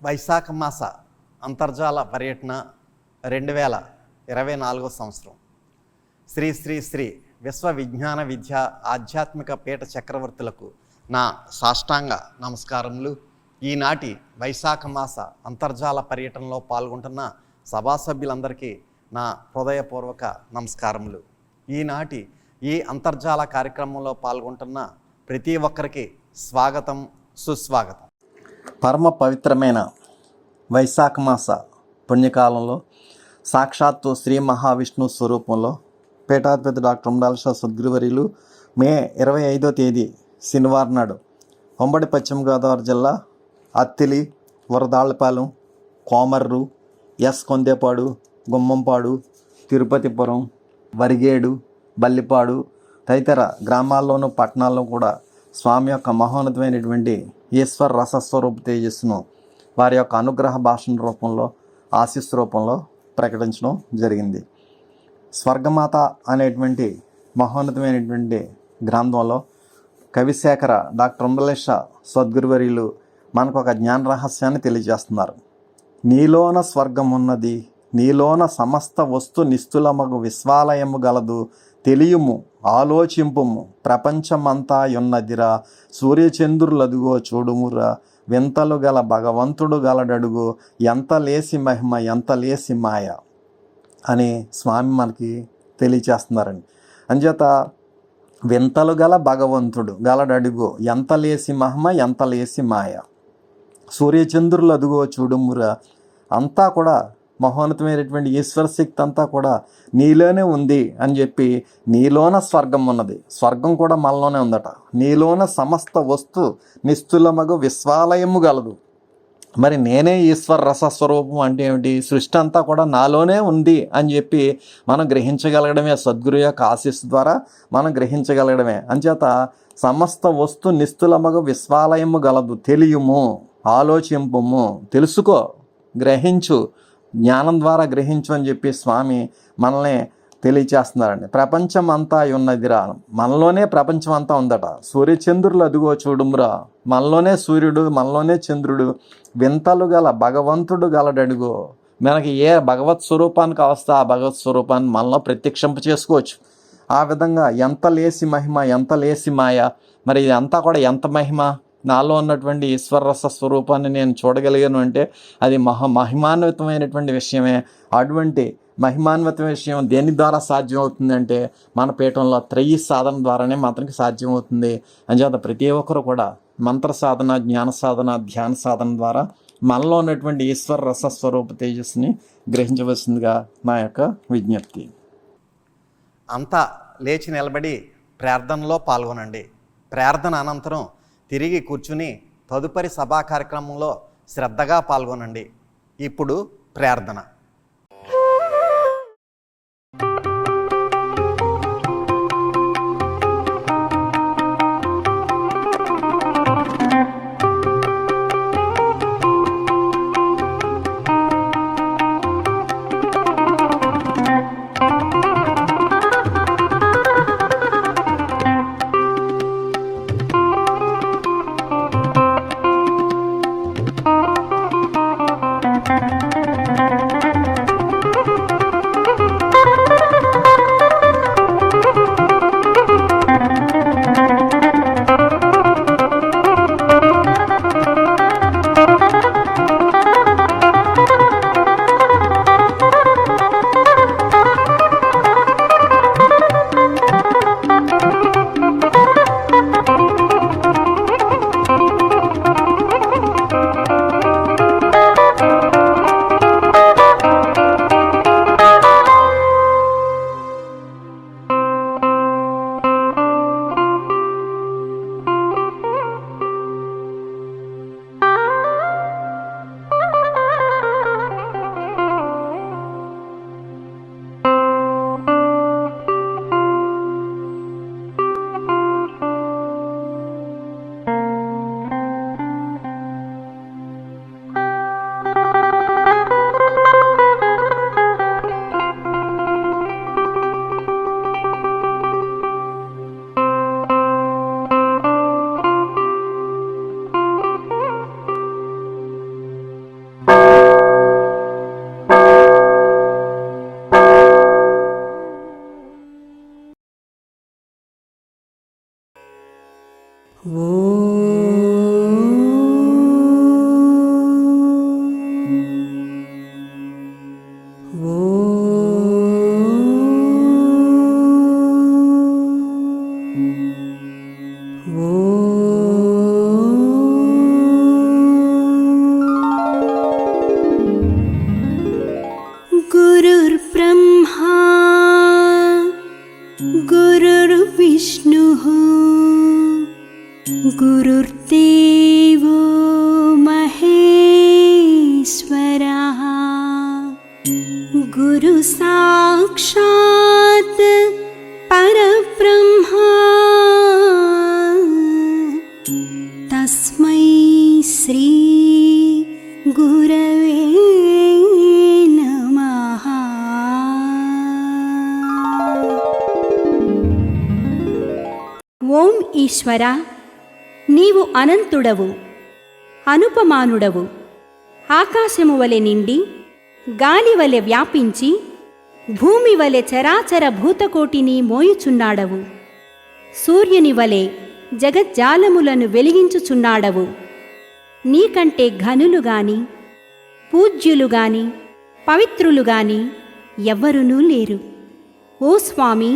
వైశాఖ మాస అంతర్జాల పర్యటన 2024 సంవత్సరం. శ్రీ శ్రీ శ్రీ విశ్వ విజ్ఞాన విద్య ఆధ్యాత్మిక పీఠ చక్రవర్తులకు నా సాష్టాంగ నమస్కారములు. ఈనాటి వైశాఖ మాస అంతర్జాల పర్యటనలో పాల్గొంటున్న సభా సభ్యులందరికీ నా హృదయపూర్వక నమస్కారములు. ఈనాటి ఈ అంతర్జాల కార్యక్రమంలో పాల్గొంటున్న ప్రతి ఒక్కరికి స్వాగతం, సుస్వాగతం. పరమ పవిత్రమైన వైశాఖ మాస పుణ్యకాలంలో సాక్షాత్తు శ్రీ మహావిష్ణు స్వరూపంలో పీఠాధిపతి డాక్టర్ ఉండాల సద్గురువర్యులు మే 25వ తేదీ శనివారం నాడు ఉమ్మడి పశ్చిమ గోదావరి జిల్లా అత్తిలి, వరదాళ్లపాలెం, కోమర్రు, కొందేపాడు, గుమ్మంపాడు, తిరుపతిపురం, వరిగేడు, బల్లిపాడు తదితర గ్రామాల్లోనూ పట్టణాల్లో కూడా స్వామి యొక్క మహోన్నతమైనటువంటి ఈశ్వర రసస్వరూప తేజస్సును వారి యొక్క అనుగ్రహ భాషణ రూపంలో, ఆశీస్సు రూపంలో ప్రకటించడం జరిగింది. స్వర్గమాత అనేటువంటి మహోన్నతమైనటువంటి గ్రంథంలో కవిశేఖర డాక్టర్ ఉంబలేశ సద్గురువర్యులు మనకు ఒక జ్ఞాన రహస్యాన్ని తెలియజేస్తున్నారు. నీలోన స్వర్గం ఉన్నది, నీలోన సమస్త వస్తు నిస్తులమగు విశ్వాలయము గలదు, తెలియుము ఆలోచింపుము ప్రపంచమంతా యున్నదిరా, సూర్యచంద్రులదుగో చూడుమురా, వింతలు గల భగవంతుడు గలడడుగు, ఎంత లేసి మహిమ ఎంత లేసి మాయ అని స్వామి మనకి తెలియచేస్తున్నారండి. అంచేత వింతలు గల భగవంతుడు గలడడుగు, ఎంత లేసి మహిమ ఎంత లేసి మాయ, సూర్యచంద్రులు అదుగో చూడుమురా, అంతా కూడా మహోన్నతమైనటువంటి ఈశ్వర శక్తి అంతా కూడా నీలోనే ఉంది అని చెప్పి, నీలోన స్వర్గం ఉన్నది, స్వర్గం కూడా మనలోనే ఉందట, నీలోన సమస్త వస్తు నిస్తులమగు విశ్వాలయము గలదు. మరి నేనే ఈశ్వర రసస్వరూపం అంటే ఏమిటి? సృష్టి అంతా కూడా నాలోనే ఉంది అని చెప్పి మనం గ్రహించగలగడమే, సద్గురు యొక్క ఆశీస్సు ద్వారా మనం గ్రహించగలగడమే. అంచేత సమస్త వస్తు నిస్తులమగు విశ్వాలయము గలదు, తెలియము ఆలోచింపుము, తెలుసుకో, గ్రహించు, జ్ఞానం ద్వారా గ్రహించు అని చెప్పి స్వామి మనల్ని తెలియచేస్తున్నారండి. ప్రపంచం అంతా ఉన్నదిరా, మనలోనే ప్రపంచం అంతా ఉందట, సూర్యచంద్రులు అదుగో చూడుమురా, మనలోనే సూర్యుడు మనలోనే చంద్రుడు, వింతలు గల భగవంతుడు గలడడుగో. మనకి ఏ భగవత్ స్వరూపానికి అవస్థ ఆ భగవత్ స్వరూపాన్ని మనలో ప్రత్యక్షంప చేసుకోవచ్చు. ఆ విధంగా ఎంత లేసి మహిమ ఎంత లేసి మాయ, మరి ఇదంతా కూడా ఎంత మహిమ, నాలో ఉన్నటువంటి ఈశ్వర రస స్వరూపాన్ని నేను చూడగలిగాను అంటే అది మహిమాన్వితమైనటువంటి విషయమే. అటువంటి మహిమాన్విత విషయం దేని ద్వారా సాధ్యం అవుతుందంటే మన పీఠంలో త్రయీ సాధన ద్వారానే మాత్రానికి సాధ్యం అవుతుంది. అంచేత ప్రతి ఒక్కరు కూడా మంత్ర సాధన, జ్ఞాన సాధన, ధ్యాన సాధన ద్వారా మనలో ఉన్నటువంటి ఈశ్వర రస స్వరూప తేజస్సుని గ్రహించవలసిందిగా నా యొక్క విజ్ఞప్తి. అంతా లేచి నిలబడి ప్రార్థనలో పాల్గొనండి. ప్రార్థన అనంతరం తిరిగి కూర్చుని తదుపరి సభా కార్యక్రమంలో శ్రద్ధగా పాల్గొనండి. ఇప్పుడు ప్రార్థన. गुरुर्ब्रह्मा गुरुर्विष्णुः गुरुर्देवो महेश्वरः गुरुसाक्षात् परब्रह्मा तस्मै श्री गुरवे नमः। ఓం ఈశ్వర, నీవు అనంతుడవు, అనుపమానుడవు. ఆకాశము వలె నిండి, గాలి వలె వ్యాపించి, భూమి వలె చరాచర భూతకోటిని మోయుచున్నాడవు. సూర్యుని వలె జగజ్జాలములను వెలిగించుచున్నాడవు. నీకంటే ఘనులుగాని, పూజ్యులుగాని, పవిత్రులుగాని ఎవ్వరునూ లేరు. ఓ స్వామి,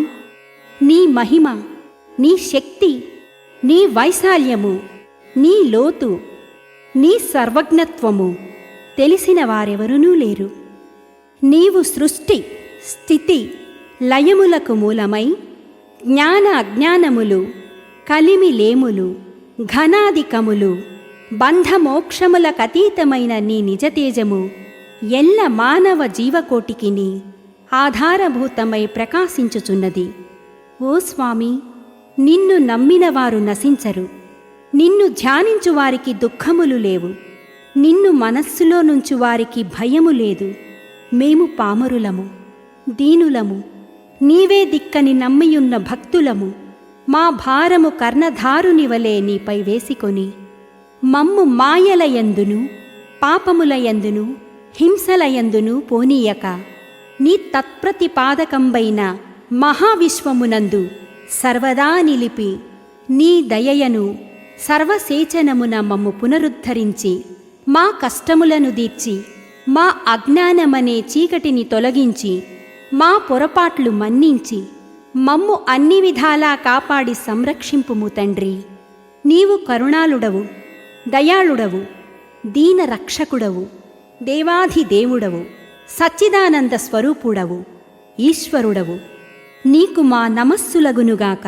నీ మహిమ, నీ శక్తి, నీ వైశాల్యము, నీ లోతు, నీ సర్వజ్ఞత్వము తెలిసిన వారెవరునూ లేరు. నీవు సృష్టి, స్థితి, లయములకు మూలమై జ్ఞాన అజ్ఞానములు, కలిమిలేములు, ఘనాధికములు, బంధమోక్షములకతీతమైన నీ నిజతేజము ఎల్ల మానవ జీవకోటికిని ఆధారభూతమై ప్రకాశించుచున్నది. ఓ స్వామి, నిన్ను నమ్మినవారు నశించరు. నిన్ను ధ్యానించువారికి దుఃఖములు లేవు. నిన్ను మనస్సులో నుంచి వారికి భయము లేదు. మేము పామరులము, దీనులము, నీవే దిక్కని నమ్మియున్న భక్తులము. మా భారము కర్ణధారుని వలె నీపై వేసికొని మమ్ము మాయలయందును, పాపములయందును, హింసలయందును పోనీయక నీ తత్ప్రతిపాదకంబైన మహావిశ్వమునందు సర్వదా నిలిపి నీ దయయను సర్వసేచనమున మమ్ము పునరుద్ధరించి మా కష్టములను దీర్చి మా అజ్ఞానమనే చీకటిని తొలగించి మా పొరపాట్లు మన్నించి మమ్ము అన్ని విధాలా కాపాడి సంరక్షింపుము తండ్రి. నీవు కరుణాళుడవు, దయాళుడవు, దీన రక్షకుడవు, దేవాధిదేవుడవు, సచ్చిదానంద స్వరూపుడవు, ఈశ్వరుడవు. నీకు మా నమస్సులగునుగాక.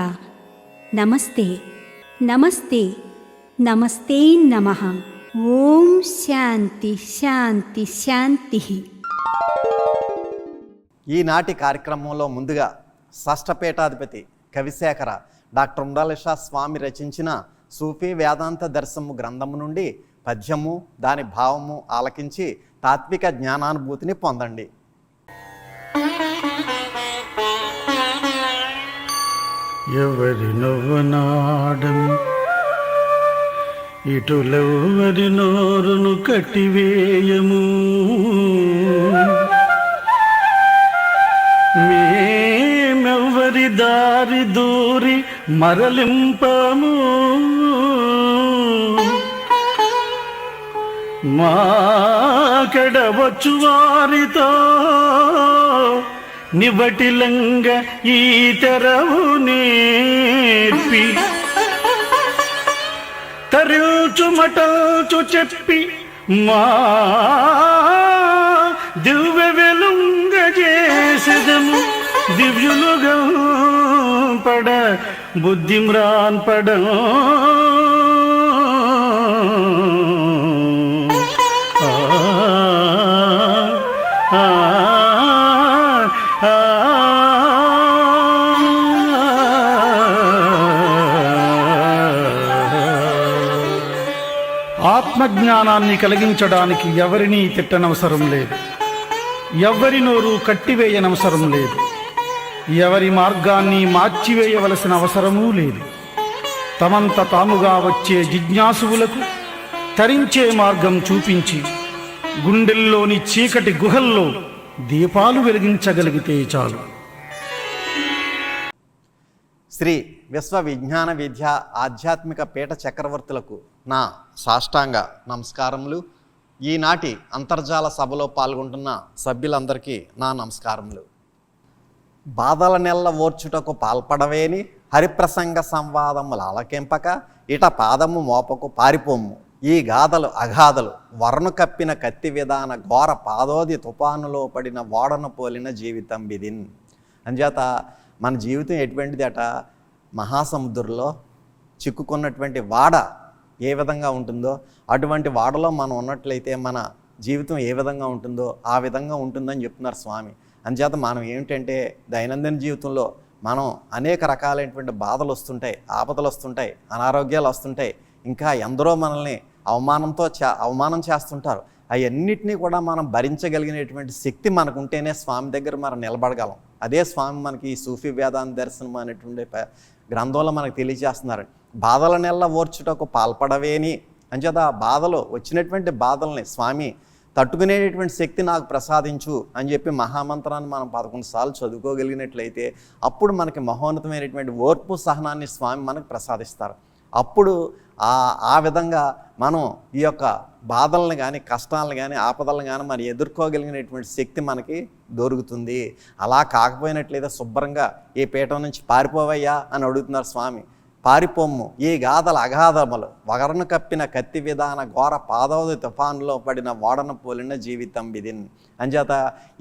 నమస్తే నమస్తే నమస్తే నమః. ఓం శాంతి శాంతి శాంతి. ఈనాటి కార్యక్రమంలో ముందుగా షష్ఠపీఠాధిపతి కవిశేఖర డాక్టర్ ఉండాలిషా స్వామి రచించిన సూఫీ వేదాంత దర్శనము గ్రంథము నుండి పద్యము, దాని భావము ఆలకించి తాత్విక జ్ఞానానుభూతిని పొందండి. ఎవరి నవ్వనాడము ఇటులెవ్వరి నోరును కట్టివేయము, మేమెవ్వరి దారి దూరి మరలింపము, మాకెడవచ్చు వారితో నిబటిలంగ ఈ తెరవు నేర్పి, తరుచు మటల్చు చెప్పి మా దివ్య వెలుంగ చేసెదము, దివ్యులుగా పడ బుద్ధిమ్రాన్ పడ. ఆత్మజ్ఞానాన్ని కలిగించడానికి ఎవరినీ తిట్టనవసరం లేదు, ఎవరి నోరు కట్టివేయనవసరం లేదు, ఎవరి మార్గాన్ని మార్చివేయవలసిన అవసరమూ లేదు. తమంత తాముగా వచ్చే జిజ్ఞాసువులకు తరించే మార్గం చూపించి గుండెల్లోని చీకటి గుహల్లో దీపాలు వెలిగించగలిగితే చాలు. శ్రీ విశ్వ విజ్ఞాన విద్య ఆధ్యాత్మిక పీఠ చక్రవర్తులకు నా సాష్టాంగ నమస్కారములు. ఈనాటి అంతర్జాల సభలో పాల్గొంటున్న సభ్యులందరికీ నా నమస్కారములు. బాధల నెల్ల ఓర్చుటకు పాల్పడవేని హరిప్రసంగ సంవాదములు అలకెంపక ఇట పాదము మోపకు పారిపోమ్ము. ఈ గాథలు అగాధలు వర్ణ కప్పిన కత్తి విధాన ఘోర పాదోది తుఫానులో పడిన ఓడను పోలిన జీవితం విధిన్. అంచేత మన జీవితం ఎటువంటిది అట, మహాసముద్రంలో చిక్కుకున్నటువంటి వాడ ఏ విధంగా ఉంటుందో అటువంటి వాడలో మనం ఉన్నట్లయితే మన జీవితం ఏ విధంగా ఉంటుందో ఆ విధంగా ఉంటుందని చెప్తున్నారు స్వామి. అంచేత మనం ఏమిటంటే దైనందిన జీవితంలో మనం అనేక రకాలైనటువంటి బాధలు వస్తుంటాయి, ఆపదలు వస్తుంటాయి, అనారోగ్యాలు వస్తుంటాయి, ఇంకా ఎందరో మనల్ని అవమానం చేస్తుంటారు. అవన్నిటినీ కూడా మనం భరించగలిగినటువంటి శక్తి మనకు ఉంటేనే స్వామి దగ్గర మనం నిలబడగలం. అదే స్వామి మనకి ఈ సూఫీ వేదాంత దర్శనం అనేటువంటి గ్రంథంలో మనకు తెలియజేస్తున్నారు. బాధల నెల్ల ఓర్చుటకు పాల్పడవేని అంచేత ఆ బాధలు వచ్చినటువంటి బాధల్ని స్వామి తట్టుకునేటటువంటి శక్తి నాకు ప్రసాదించు అని చెప్పి మహామంత్రాన్ని మనం 11 సార్లు చదువుకోగలిగినట్లయితే అప్పుడు మనకి మహోన్నతమైనటువంటి ఓర్పు సహనాన్ని స్వామి మనకు ప్రసాదిస్తారు. అప్పుడు ఆ విధంగా మనం ఈ యొక్క బాధలను కానీ కష్టాలను కానీ ఆపదలను కానీ మనం ఎదుర్కోగలిగినటువంటి శక్తి మనకి దొరుకుతుంది. అలా కాకపోయినట్లయితే శుభ్రంగా ఈ పీఠం నుంచి పారిపోవయ్యా అని అడుగుతున్నారు స్వామి. పారిపోమ్ము ఈ గాథల అగాధములు వగరను కప్పిన కత్తి విధాన ఘోర పాదోది తుఫానులో పడిన ఓడను పోలిన జీవితం విధిన్. అంచేత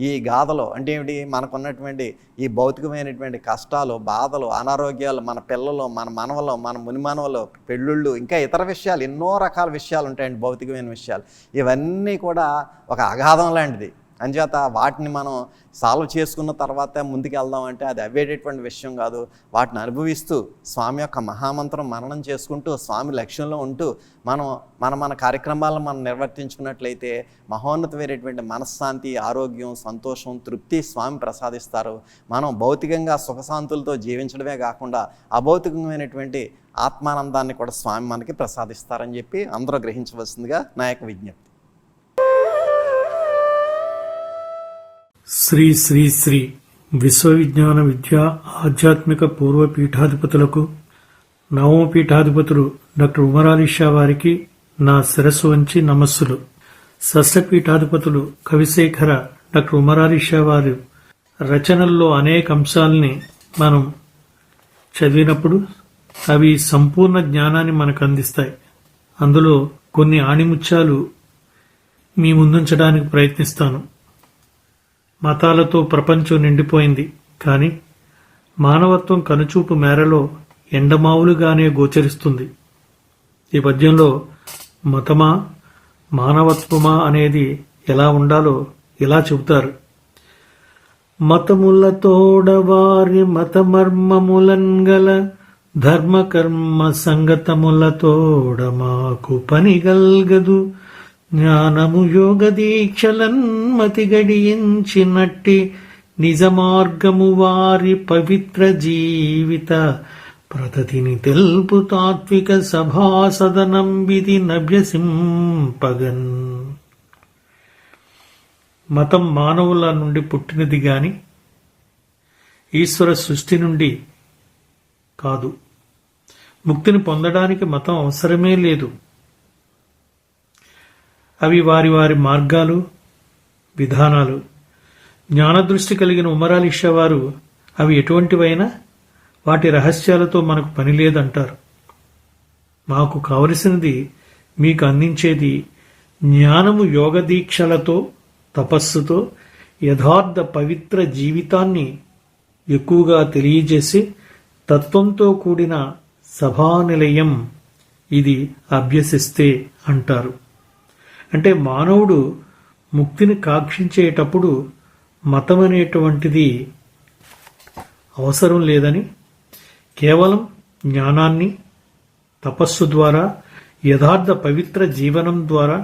ఈ గాథలో అంటే ఏమిటి, మనకున్నటువంటి ఈ భౌతికమైనటువంటి కష్టాలు, బాధలు, అనారోగ్యాలు, మన పిల్లలు, మన మనవలు, మన మునిమనవలు, పెళ్ళిళ్ళు, ఇంకా ఇతర విషయాలు, ఎన్నో రకాల విషయాలు ఉంటాయండి, భౌతికమైన విషయాలు. ఇవన్నీ కూడా ఒక అగాధం లాంటిది. అంచేత వాటిని మనం సాల్వ్ చేసుకున్న తర్వాత ముందుకు వెళ్దామంటే అది అవ్వేటటువంటి విషయం కాదు. వాటిని అనుభవిస్తూ స్వామి యొక్క మహామంత్రం మననం చేసుకుంటూ స్వామి లక్ష్యంలో ఉంటూ మన కార్యక్రమాలను మనం నిర్వర్తించుకున్నట్లయితే మహోన్నతమైనటువంటి మనశ్శాంతి, ఆరోగ్యం, సంతోషం, తృప్తి స్వామి ప్రసాదిస్తారు. మనం భౌతికంగా సుఖశాంతులతో జీవించడమే కాకుండా అభౌతికమైనటువంటి ఆత్మానందాన్ని కూడా స్వామి మనకి ప్రసాదిస్తారని చెప్పి అందరూ గ్రహించవలసిందిగా నా యొక్క విజ్ఞప్తి. శ్రీ శ్రీ శ్రీ విశ్వవిజ్ఞాన విద్యా ఆధ్యాత్మిక పూర్వ పీఠాధిపతులకు, నవమ పీఠాధిపతులు డాక్టర్ ఉమర్ అలీ షా వారికి నా శిరస్సు వంచి నమస్సులు. షష్ఠ పీఠాధిపతులు కవిశేఖర డాక్టర్ ఉమర్ అలీ షా వారి రచనల్లో అనేక అంశాలని మనం చదివినప్పుడు అవి సంపూర్ణ జ్ఞానాన్ని మనకు అందిస్తాయి. అందులో కొన్ని ఆణిముత్యాలు మీ ముందుంచడానికి ప్రయత్నిస్తాను. మతాలతో ప్రపంచం నిండిపోయింది, కానీ మానవత్వం కనుచూపు మేరలో ఎండమావులుగానే గోచరిస్తుంది. ఈ పద్యంలో మతమా మానవత్వమా అనేది ఎలా ఉండాలో ఇలా చెబుతారు. మతములతోడవారి మతమర్మములంగల ధర్మకర్మ సంగతములతోడ మాకు పనిగల్గదు. జ్ఞానము యోగ దీక్షలన్మతి గడియించినట్టి నిజ మార్గము వారి పవిత్ర జీవిత ప్రతతిని తెలుపు తాత్విక సభాసదనం విధి నభ్యసింపగన్. మతం మానవుల నుండి పుట్టినది గాని ఈశ్వర సృష్టి నుండి కాదు. ముక్తిని పొందడానికి మతం అవసరమే లేదు. అవి వారి వారి మార్గాలు, విధానాలు. జ్ఞానదృష్టి కలిగిన ఉమర్ అలీ షా వారు అవి ఎటువంటివైనా వాటి రహస్యాలతో మనకు పని లేదంటారు. మాకు కావలసినది మీకు అందించేది జ్ఞానము యోగ దీక్షలతో, తపస్సుతో యథార్థ పవిత్ర జీవితాన్ని ఎక్కువగా తెలియజేసి తత్వంతో కూడిన సభానిలయం ఇది అభ్యసిస్తే అంటారు. అంటే మానవుడు ముక్తిని కాంక్షించేటప్పుడు మతం అనేటువంటిది అవసరం లేదని, కేవలం జ్ఞానాన్ని తపస్సు ద్వారా యథార్థ పవిత్ర జీవనం ద్వారా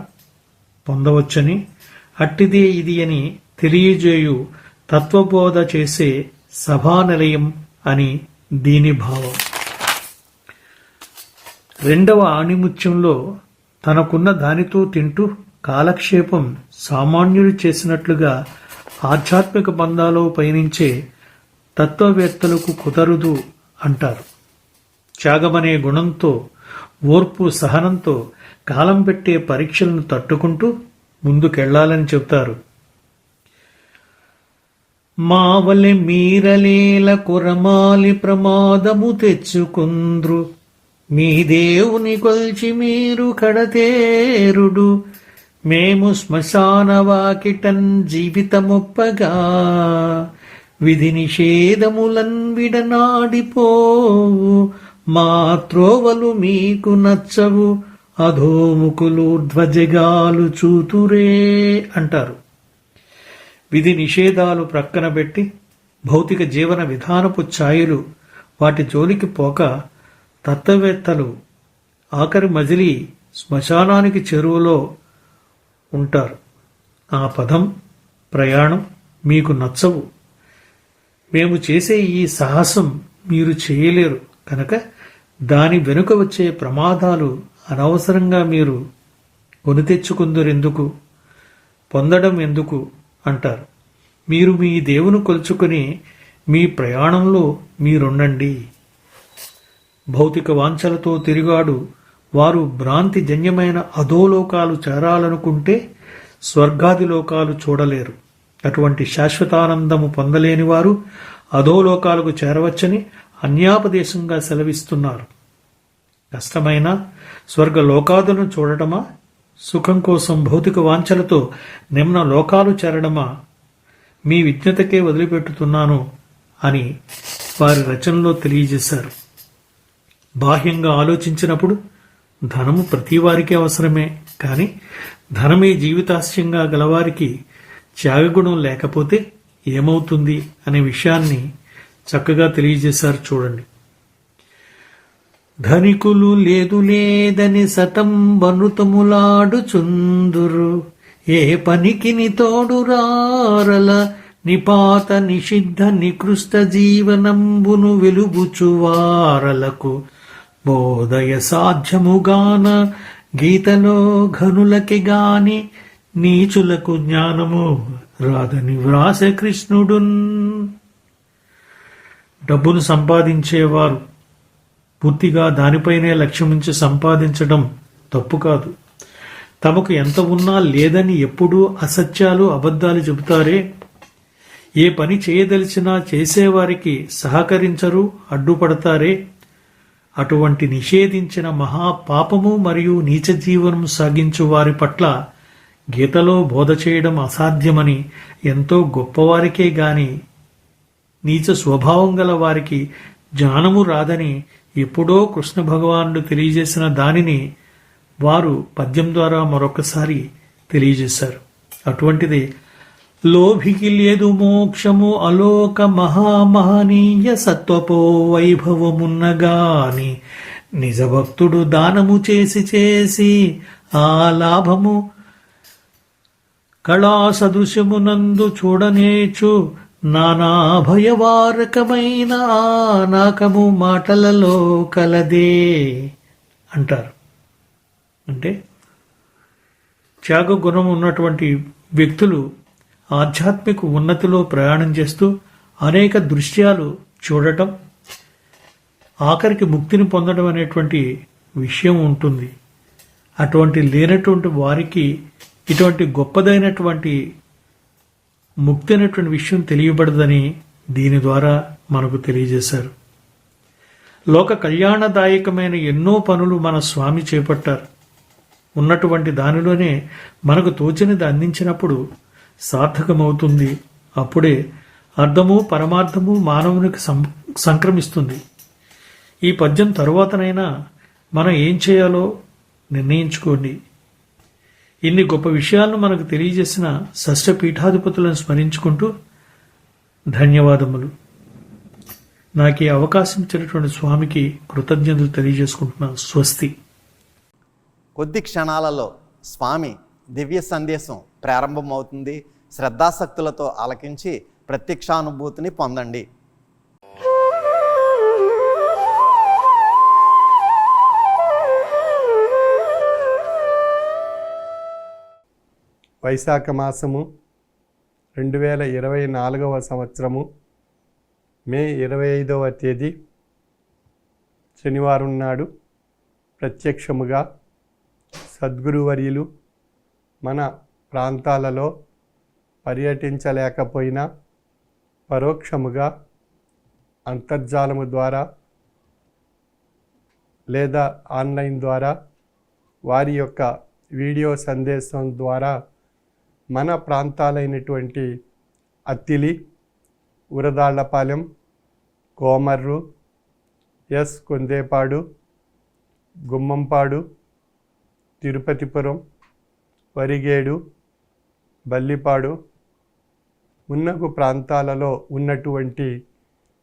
పొందవచ్చని, అట్టిదే ఇది అని తెలియజేయు తత్వబోధ చేసే సభానిలయం అని దీని భావం. రెండవ ఆణిముత్యంలో తనకున్న దానితో తింటూ కాలక్షేపం సామాన్యులు చేసినట్లుగా ఆధ్యాత్మిక బంధాలో పయనించే తత్వవేత్తలకు కుదరదు అంటారు. త్యాగమనే గుణంతో, ఓర్పు సహనంతో కాలం పెట్టే పరీక్షలను తట్టుకుంటూ ముందుకెళ్లాలని చెబుతారు. మావలె మీరలేల కురమాలి ప్రమాదము తెచ్చుకుంద్రు, మీ దేవుని కొల్చి మీరు కడతేరుడు, మేము శ్మశాన వాకిటన్ జీవితమొప్పగా, విధి నిషేధములన్ విడనాడిపోవు, మా త్రోవలు మీకు నచ్చవు, అధోముకులు ధ్వజగాలు చూతురే అంటారు. విధి నిషేధాలు ప్రక్కన పెట్టి భౌతిక జీవన విధానపు ఛాయలు వాటి జోలికి పోక తత్వవేత్తలు ఆఖరి మజిలీ శ్మశానానికి చెరువులో ఉంటారు. ఆ పదం, ప్రయాణం మీకు నచ్చవు, మేము చేసే ఈ సాహసం మీరు చేయలేరు కనుక దాని వెనుక వచ్చే ప్రమాదాలు అనవసరంగా మీరు కొని తెచ్చుకుందరెందుకు, పొందడం ఎందుకు అంటారు. మీరు మీ దేవుని కొలుచుకుని మీ ప్రయాణంలో మీరుండండి. భౌతిక వాంఛలతో తిరిగాడు వారు భ్రాంతి జన్యమైన అధోలోకాలు చేరాలనుకుంటే స్వర్గాది లోకాలు చూడలేరు. అటువంటి శాశ్వతానందము పొందలేని వారు అధోలోకాలకు చేరవచ్చని అన్యాపదేశంగా సెలవిస్తున్నారు. కష్టమైన స్వర్గలోకాదులను చూడటమా, సుఖం కోసం భౌతిక వాంఛలతో నిమ్న లోకాలు చేరడమా, మీ విజ్ఞతకే వదిలిపెట్టుతున్నాను అని వారి రచనలో తెలియజేశారు. బాహ్యంగా ఆలోచించినప్పుడు ధనము ప్రతివారికి అవసరమే, కానీ ధనమే జీవితాస్యంగా గలవారికి త్యాగగుణం లేకపోతే ఏమవుతుంది అనే విషయాన్ని చక్కగా తెలియజేశారు. చూడండి. ధనికులు లేదు లేదని సతం వనుతములాడుచుందురు, ఏ పనికిని తోడురారల నిపాత నిషిద్ధ నికృష్ట జీవనంబును వెలుబుచువారలకు, బోధయ సాధ్యముగాన గీతలో ఘనులకి గాని నీచులకు జ్ఞానము రాదని వ్రాస కృష్ణుడున్. డబ్బును సంపాదించేవారు పూర్తిగా దానిపైనే లక్ష్యముంచి సంపాదించడం తప్పు కాదు. తమకు ఎంత ఉన్నా లేదని ఎప్పుడూ అసత్యాలు అబద్ధాలు చెబుతారే, ఏ పని చేయదలిచినా చేసేవారికి సహకరించరు, అడ్డుపడతారే, అటువంటి నిషేధించిన మహాపాపము మరియు నీచ జీవనం సాగించు వారి పట్ల గీతలో బోధ చేయడం అసాధ్యమని, ఎంతో గొప్పవారికే గాని నీచ స్వభావం గల వారికి జ్ఞానము రాదని ఎప్పుడో కృష్ణ భగవానుడు తెలియజేసిన దానిని వారు పద్యం ద్వారా మరొకసారి తెలియజేశారు. అటువంటిది లోభికి లేదు మోక్షము అలోక మహామహనీయ సత్వపో వైభవమున్నగాని, నిజభక్తుడు దానము చేసి చేసి ఆ లాభము కళా సదృశ్యమునందు చూడనేచు, నానా భయవారకమైన నాకము మాటలలో కలదే అంటారు. అంటే త్యాగ గుణం ఉన్నటువంటి వ్యక్తులు ఆధ్యాత్మిక ఉన్నతిలో ప్రయాణం చేస్తూ అనేక దృశ్యాలు చూడటం, ఆఖరికి ముక్తిని పొందడం అనేటువంటి విషయం ఉంటుంది. అటువంటి లేనటువంటి వారికి ఇటువంటి గొప్పదైనటువంటి ముక్తి అనేటువంటి విషయం తెలియబడదని దీని ద్వారా మనకు తెలియజేశారు. లోక కళ్యాణదాయకమైన ఎన్నో పనులు మన స్వామి చేపట్టారు. ఉన్నటువంటి దానిలోనే మనకు తోచినది అందించినప్పుడు సార్థకమవుతుంది. అప్పుడే అర్థము పరమార్థము మానవునికి సంక్రమిస్తుంది. ఈ పద్యం తరువాతనైనా మనం ఏం చేయాలో నిర్ణయించుకోండి. ఇన్ని గొప్ప విషయాలను మనకు తెలియజేసిన షష్ఠ పీఠాధిపతులను స్మరించుకుంటూ ధన్యవాదములు. నాకు ఈ అవకాశం ఇచ్చినటువంటి స్వామికి కృతజ్ఞతలు తెలియజేసుకుంటున్నాను. స్వస్తి. కొద్ది క్షణాలలో స్వామి దివ్య సందేశం ప్రారంభమవుతుంది. శ్రద్ధాసక్తులతో ఆలకించి ప్రత్యక్షానుభూతిని పొందండి. వైశాఖ మాసము 2024 సంవత్సరము మే 25వ తేదీ శనివారం నాడు ప్రత్యక్షముగా సద్గురువర్యులు మన ప్రాంతాలలో పర్యటించలేకపోయినా పరోక్షముగా అంతర్జాలము ద్వారా లేదా ఆన్లైన్ ద్వారా వారి యొక్క వీడియో సందేశం ద్వారా మన ప్రాంతాలైనటువంటి అత్తిలి, ఉరదాళ్లపాలెం, కోమర్రు, ఎస్ కొందేపాడు, గుమ్మంపాడు, తిరుపతిపురం, వరిగేడు, బల్లిపాడు మున్నగు ప్రాంతాలలో ఉన్నటువంటి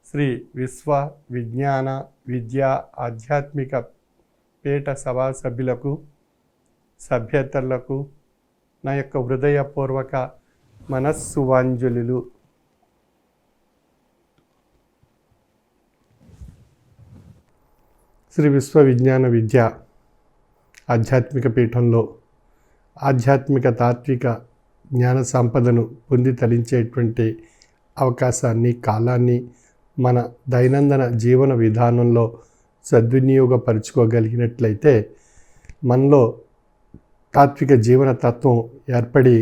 శ్రీ విశ్వ విజ్ఞాన విద్యా ఆధ్యాత్మిక పీఠ సభా సభ్యులకు, సభ్యేతరులకు నా యొక్క హృదయపూర్వక మనస్సువాంజలులు. శ్రీ విశ్వ విజ్ఞాన విద్య ఆధ్యాత్మిక పీఠంలో ఆధ్యాత్మిక తాత్విక జ్ఞాన సంపదను పొంది తరించేటువంటి అవకాశాన్ని, కాలాన్ని మన దైనందిన జీవన విధానంలో సద్వినియోగపరుచుకోగలిగినట్లయితే మనలో తాత్విక జీవన తత్వం ఏర్పడి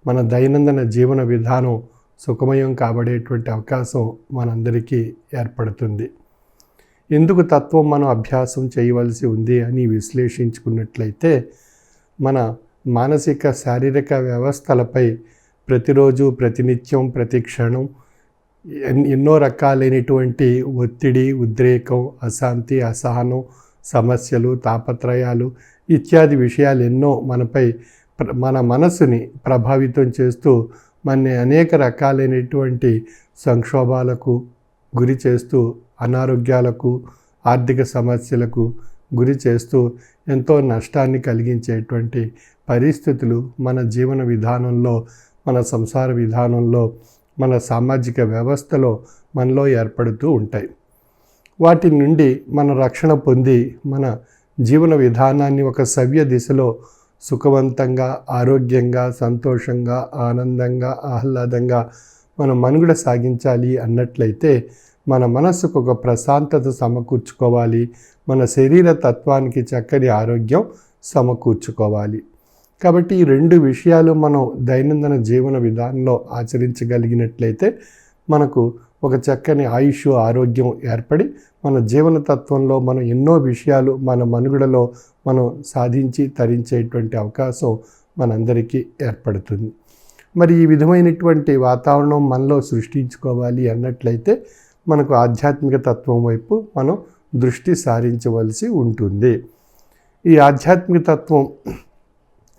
మన దైనందిన జీవన విధానం సుఖమయం కాబడేటువంటి అవకాశం మనందరికీ ఏర్పడుతుంది. ఎందుకు తత్వం మనం అభ్యాసం చేయవలసి ఉంది అని విశ్లేషించుకున్నట్లయితే మన మానసిక శారీరక వ్యవస్థలపై ప్రతిరోజు, ప్రతినిత్యం, ప్రతి క్షణం ఎన్నో రకాలైనటువంటి ఒత్తిడి, ఉద్రేకం, అశాంతి, అసహనం, సమస్యలు, తాపత్రయాలు ఇత్యాది విషయాలు ఎన్నో మనపై మన మనసుని ప్రభావితం చేస్తూ మన అనేక రకాలైనటువంటి సంక్షోభాలకు గురి చేస్తూ, అనారోగ్యాలకు, ఆర్థిక సమస్యలకు గురి చేస్తూ ఎంతో నష్టాన్ని కలిగించేటువంటి పరిస్థితులు మన జీవన విధానంలో, మన సంసార విధానంలో, మన సామాజిక వ్యవస్థలో మనలో ఏర్పడుతూ ఉంటాయి. వాటి నుండి మన రక్షణ పొంది మన జీవన విధానాన్ని ఒక సవ్య దిశలో సుఖవంతంగా, ఆరోగ్యంగా, సంతోషంగా, ఆనందంగా, ఆహ్లాదంగా మనం మనుగడ సాగించాలి అన్నట్లయితే మన మనస్సుకు ఒక ప్రశాంతత సమకూర్చుకోవాలి. మన శరీర తత్వానికి చక్కని ఆరోగ్యం సమకూర్చుకోవాలి. కాబట్టి ఈ రెండు విషయాలు మనం దైనందిన జీవన విధానంలో ఆచరించగలిగినట్లయితే మనకు ఒక చక్కని ఆయుష్, ఆరోగ్యం ఏర్పడి మన జీవన తత్వంలో మనం ఎన్నో విషయాలు మన మనుగడలో మనం సాధించి తరించేటువంటి అవకాశం మనందరికీ ఏర్పడుతుంది. మరి ఈ విధమైనటువంటి వాతావరణం మనలో సృష్టించుకోవాలి అన్నట్లయితే మనకు ఆధ్యాత్మిక తత్వం వైపు మనం దృష్టి సారించవలసి ఉంటుంది. ఈ ఆధ్యాత్మిక తత్వం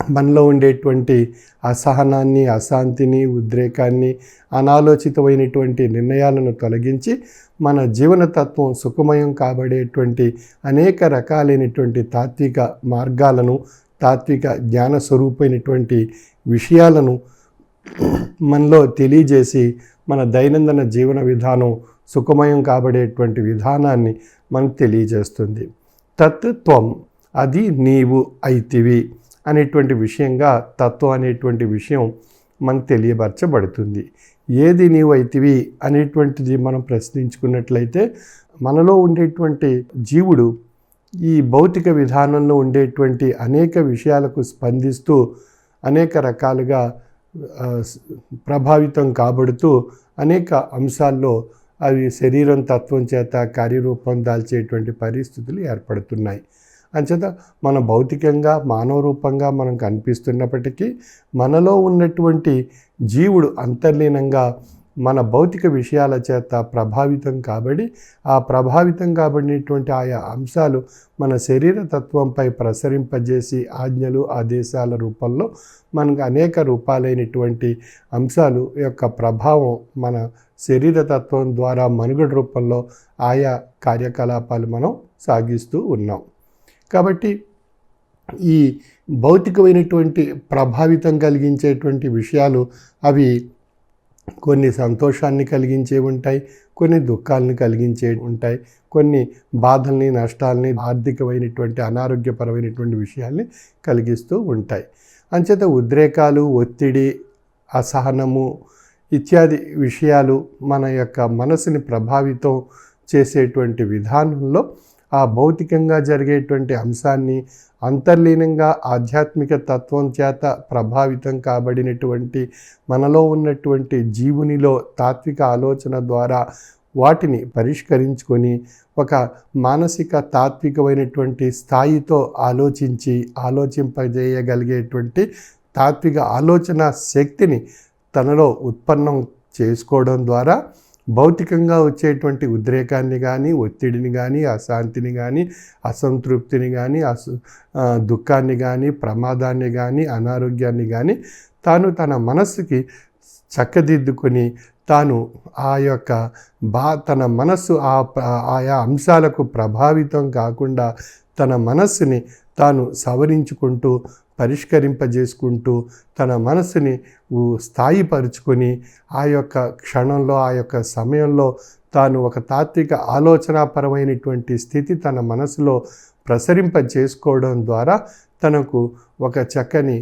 మనలో ఉండేటువంటి అసహనాన్ని, అశాంతిని, ఉద్రేకాన్ని, అనాలోచితమైనటువంటి నిర్ణయాలను తొలగించి మన జీవనతత్వం సుఖమయం కాబడేటువంటి అనేక రకాలైనటువంటి తాత్విక మార్గాలను, తాత్విక జ్ఞాన స్వరూపమైనటువంటి విషయాలను మనలో తెలియజేసి మన దైనందిన జీవన విధానం సుఖమయం కాబడేటువంటి విధానాన్ని మనకు తెలియజేస్తుంది. తత్వం అది నీవు అయితివి అనేటువంటి విషయంగా తత్వం అనేటువంటి విషయం మనకు తెలియపరచబడుతుంది. ఏది నీవు అయితివి అనేటువంటిది మనం ప్రశ్నించుకున్నట్లయితే మనలో ఉండేటువంటి జీవుడు ఈ భౌతిక విధానంలో ఉండేటువంటి అనేక విషయాలకు స్పందిస్తూ అనేక రకాలుగా ప్రభావితం కాబడుతూ అనేక అంశాల్లో అవి శరీరం తత్వం చేత కార్యరూపం దాల్చేటువంటి పరిస్థితులు ఏర్పడుతున్నాయి. అంచేత మన భౌతికంగా మానవ రూపంగా మనం కనిపిస్తున్నప్పటికీ మనలో ఉన్నటువంటి జీవుడు అంతర్లీనంగా మన భౌతిక విషయాల చేత ప్రభావితం కాబడి ఆ ప్రభావితం కాబడినటువంటి ఆయా అంశాలు మన శరీర తత్వంపై ప్రసరింపజేసి ఆజ్ఞలు, ఆదేశాల రూపంలో మనకు అనేక రూపాలైనటువంటి అంశాలు యొక్క ప్రభావం మన శరీర తత్వం ద్వారా మనుగడ రూపంలో ఆయా కార్యకలాపాలు మనం సాగిస్తూ ఉన్నాం. కాబట్టి ఈ భౌతికమైనటువంటి ప్రభావితం కలిగించేటువంటి విషయాలు అవి కొన్ని సంతోషాన్ని కలిగించే ఉంటాయి, కొన్ని దుఃఖాలను కలిగించే ఉంటాయి, కొన్ని బాధల్ని, నష్టాలని, ఆర్థికమైనటువంటి అనారోగ్యపరమైనటువంటి విషయాల్ని కలిగిస్తూ ఉంటాయి. అంచేత ఉద్రేకాలు, ఒత్తిడి, అసహనము ఇత్యాది విషయాలు మన యొక్క మనసుని ప్రభావితం చేసేటువంటి విధానంలో ఆ భౌతికంగా జరిగేటువంటి అంశాన్ని అంతర్లీనంగా ఆధ్యాత్మిక తత్వం చేత ప్రభావితం కాబడినటువంటి మనలో ఉన్నటువంటి జీవునిలో తాత్విక ఆలోచన ద్వారా వాటిని పరిష్కరించుకొని ఒక మానసిక తాత్వికమైనటువంటి స్థాయితో ఆలోచింపజేయగలిగేటువంటి తాత్విక ఆలోచన శక్తిని తనలో ఉత్పన్నం చేసుకోవడం ద్వారా భౌతికంగా వచ్చేటువంటి ఉద్రేకాన్ని కానీ, ఒత్తిడిని కానీ, అశాంతిని కానీ, అసంతృప్తిని కానీ, దుఃఖాన్ని కానీ, ప్రమాదాన్ని కానీ, అనారోగ్యాన్ని కానీ తాను తన మనస్సుకి చక్కదిద్దుకొని తాను ఆ యొక్క తన మనస్సు ఆయా అంశాలకు ప్రభావితం కాకుండా తన మనస్సుని తాను సవరించుకుంటూ పరిష్కరింపజేసుకుంటూ తన మనస్సుని స్థాయిపరుచుకొని ఆ యొక్క క్షణంలో ఆ యొక్క సమయంలో తాను ఒక తాత్విక ఆలోచనాపరమైనటువంటి స్థితి తన మనసులో ప్రసరింపజేసుకోవడం ద్వారా తనకు ఒక చక్కని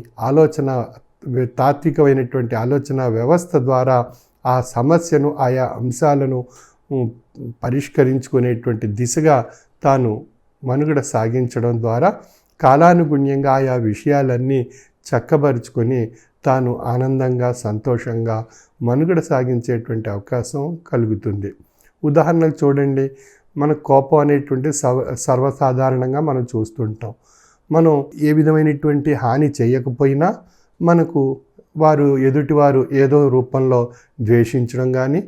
తాత్వికమైనటువంటి ఆలోచన వ్యవస్థ ద్వారా ఆ సమస్యను ఆయా అంశాలను పరిష్కరించుకునేటువంటి దిశగా తాను మనుగడ సాగించడం ద్వారా కాలానుగుణ్యంగా ఆయా విషయాలన్నీ చక్కబరుచుకొని తాను ఆనందంగా సంతోషంగా మనుగడ సాగించేటువంటి అవకాశం కలుగుతుంది. ఉదాహరణకు చూడండి, మన కోపం అనేటువంటి సర్వసాధారణంగా మనం చూస్తుంటాం. మనం ఏ విధమైనటువంటి హాని చేయకపోయినా మనకు ఎదుటివారు ఏదో రూపంలో ద్వేషించడం కానీ,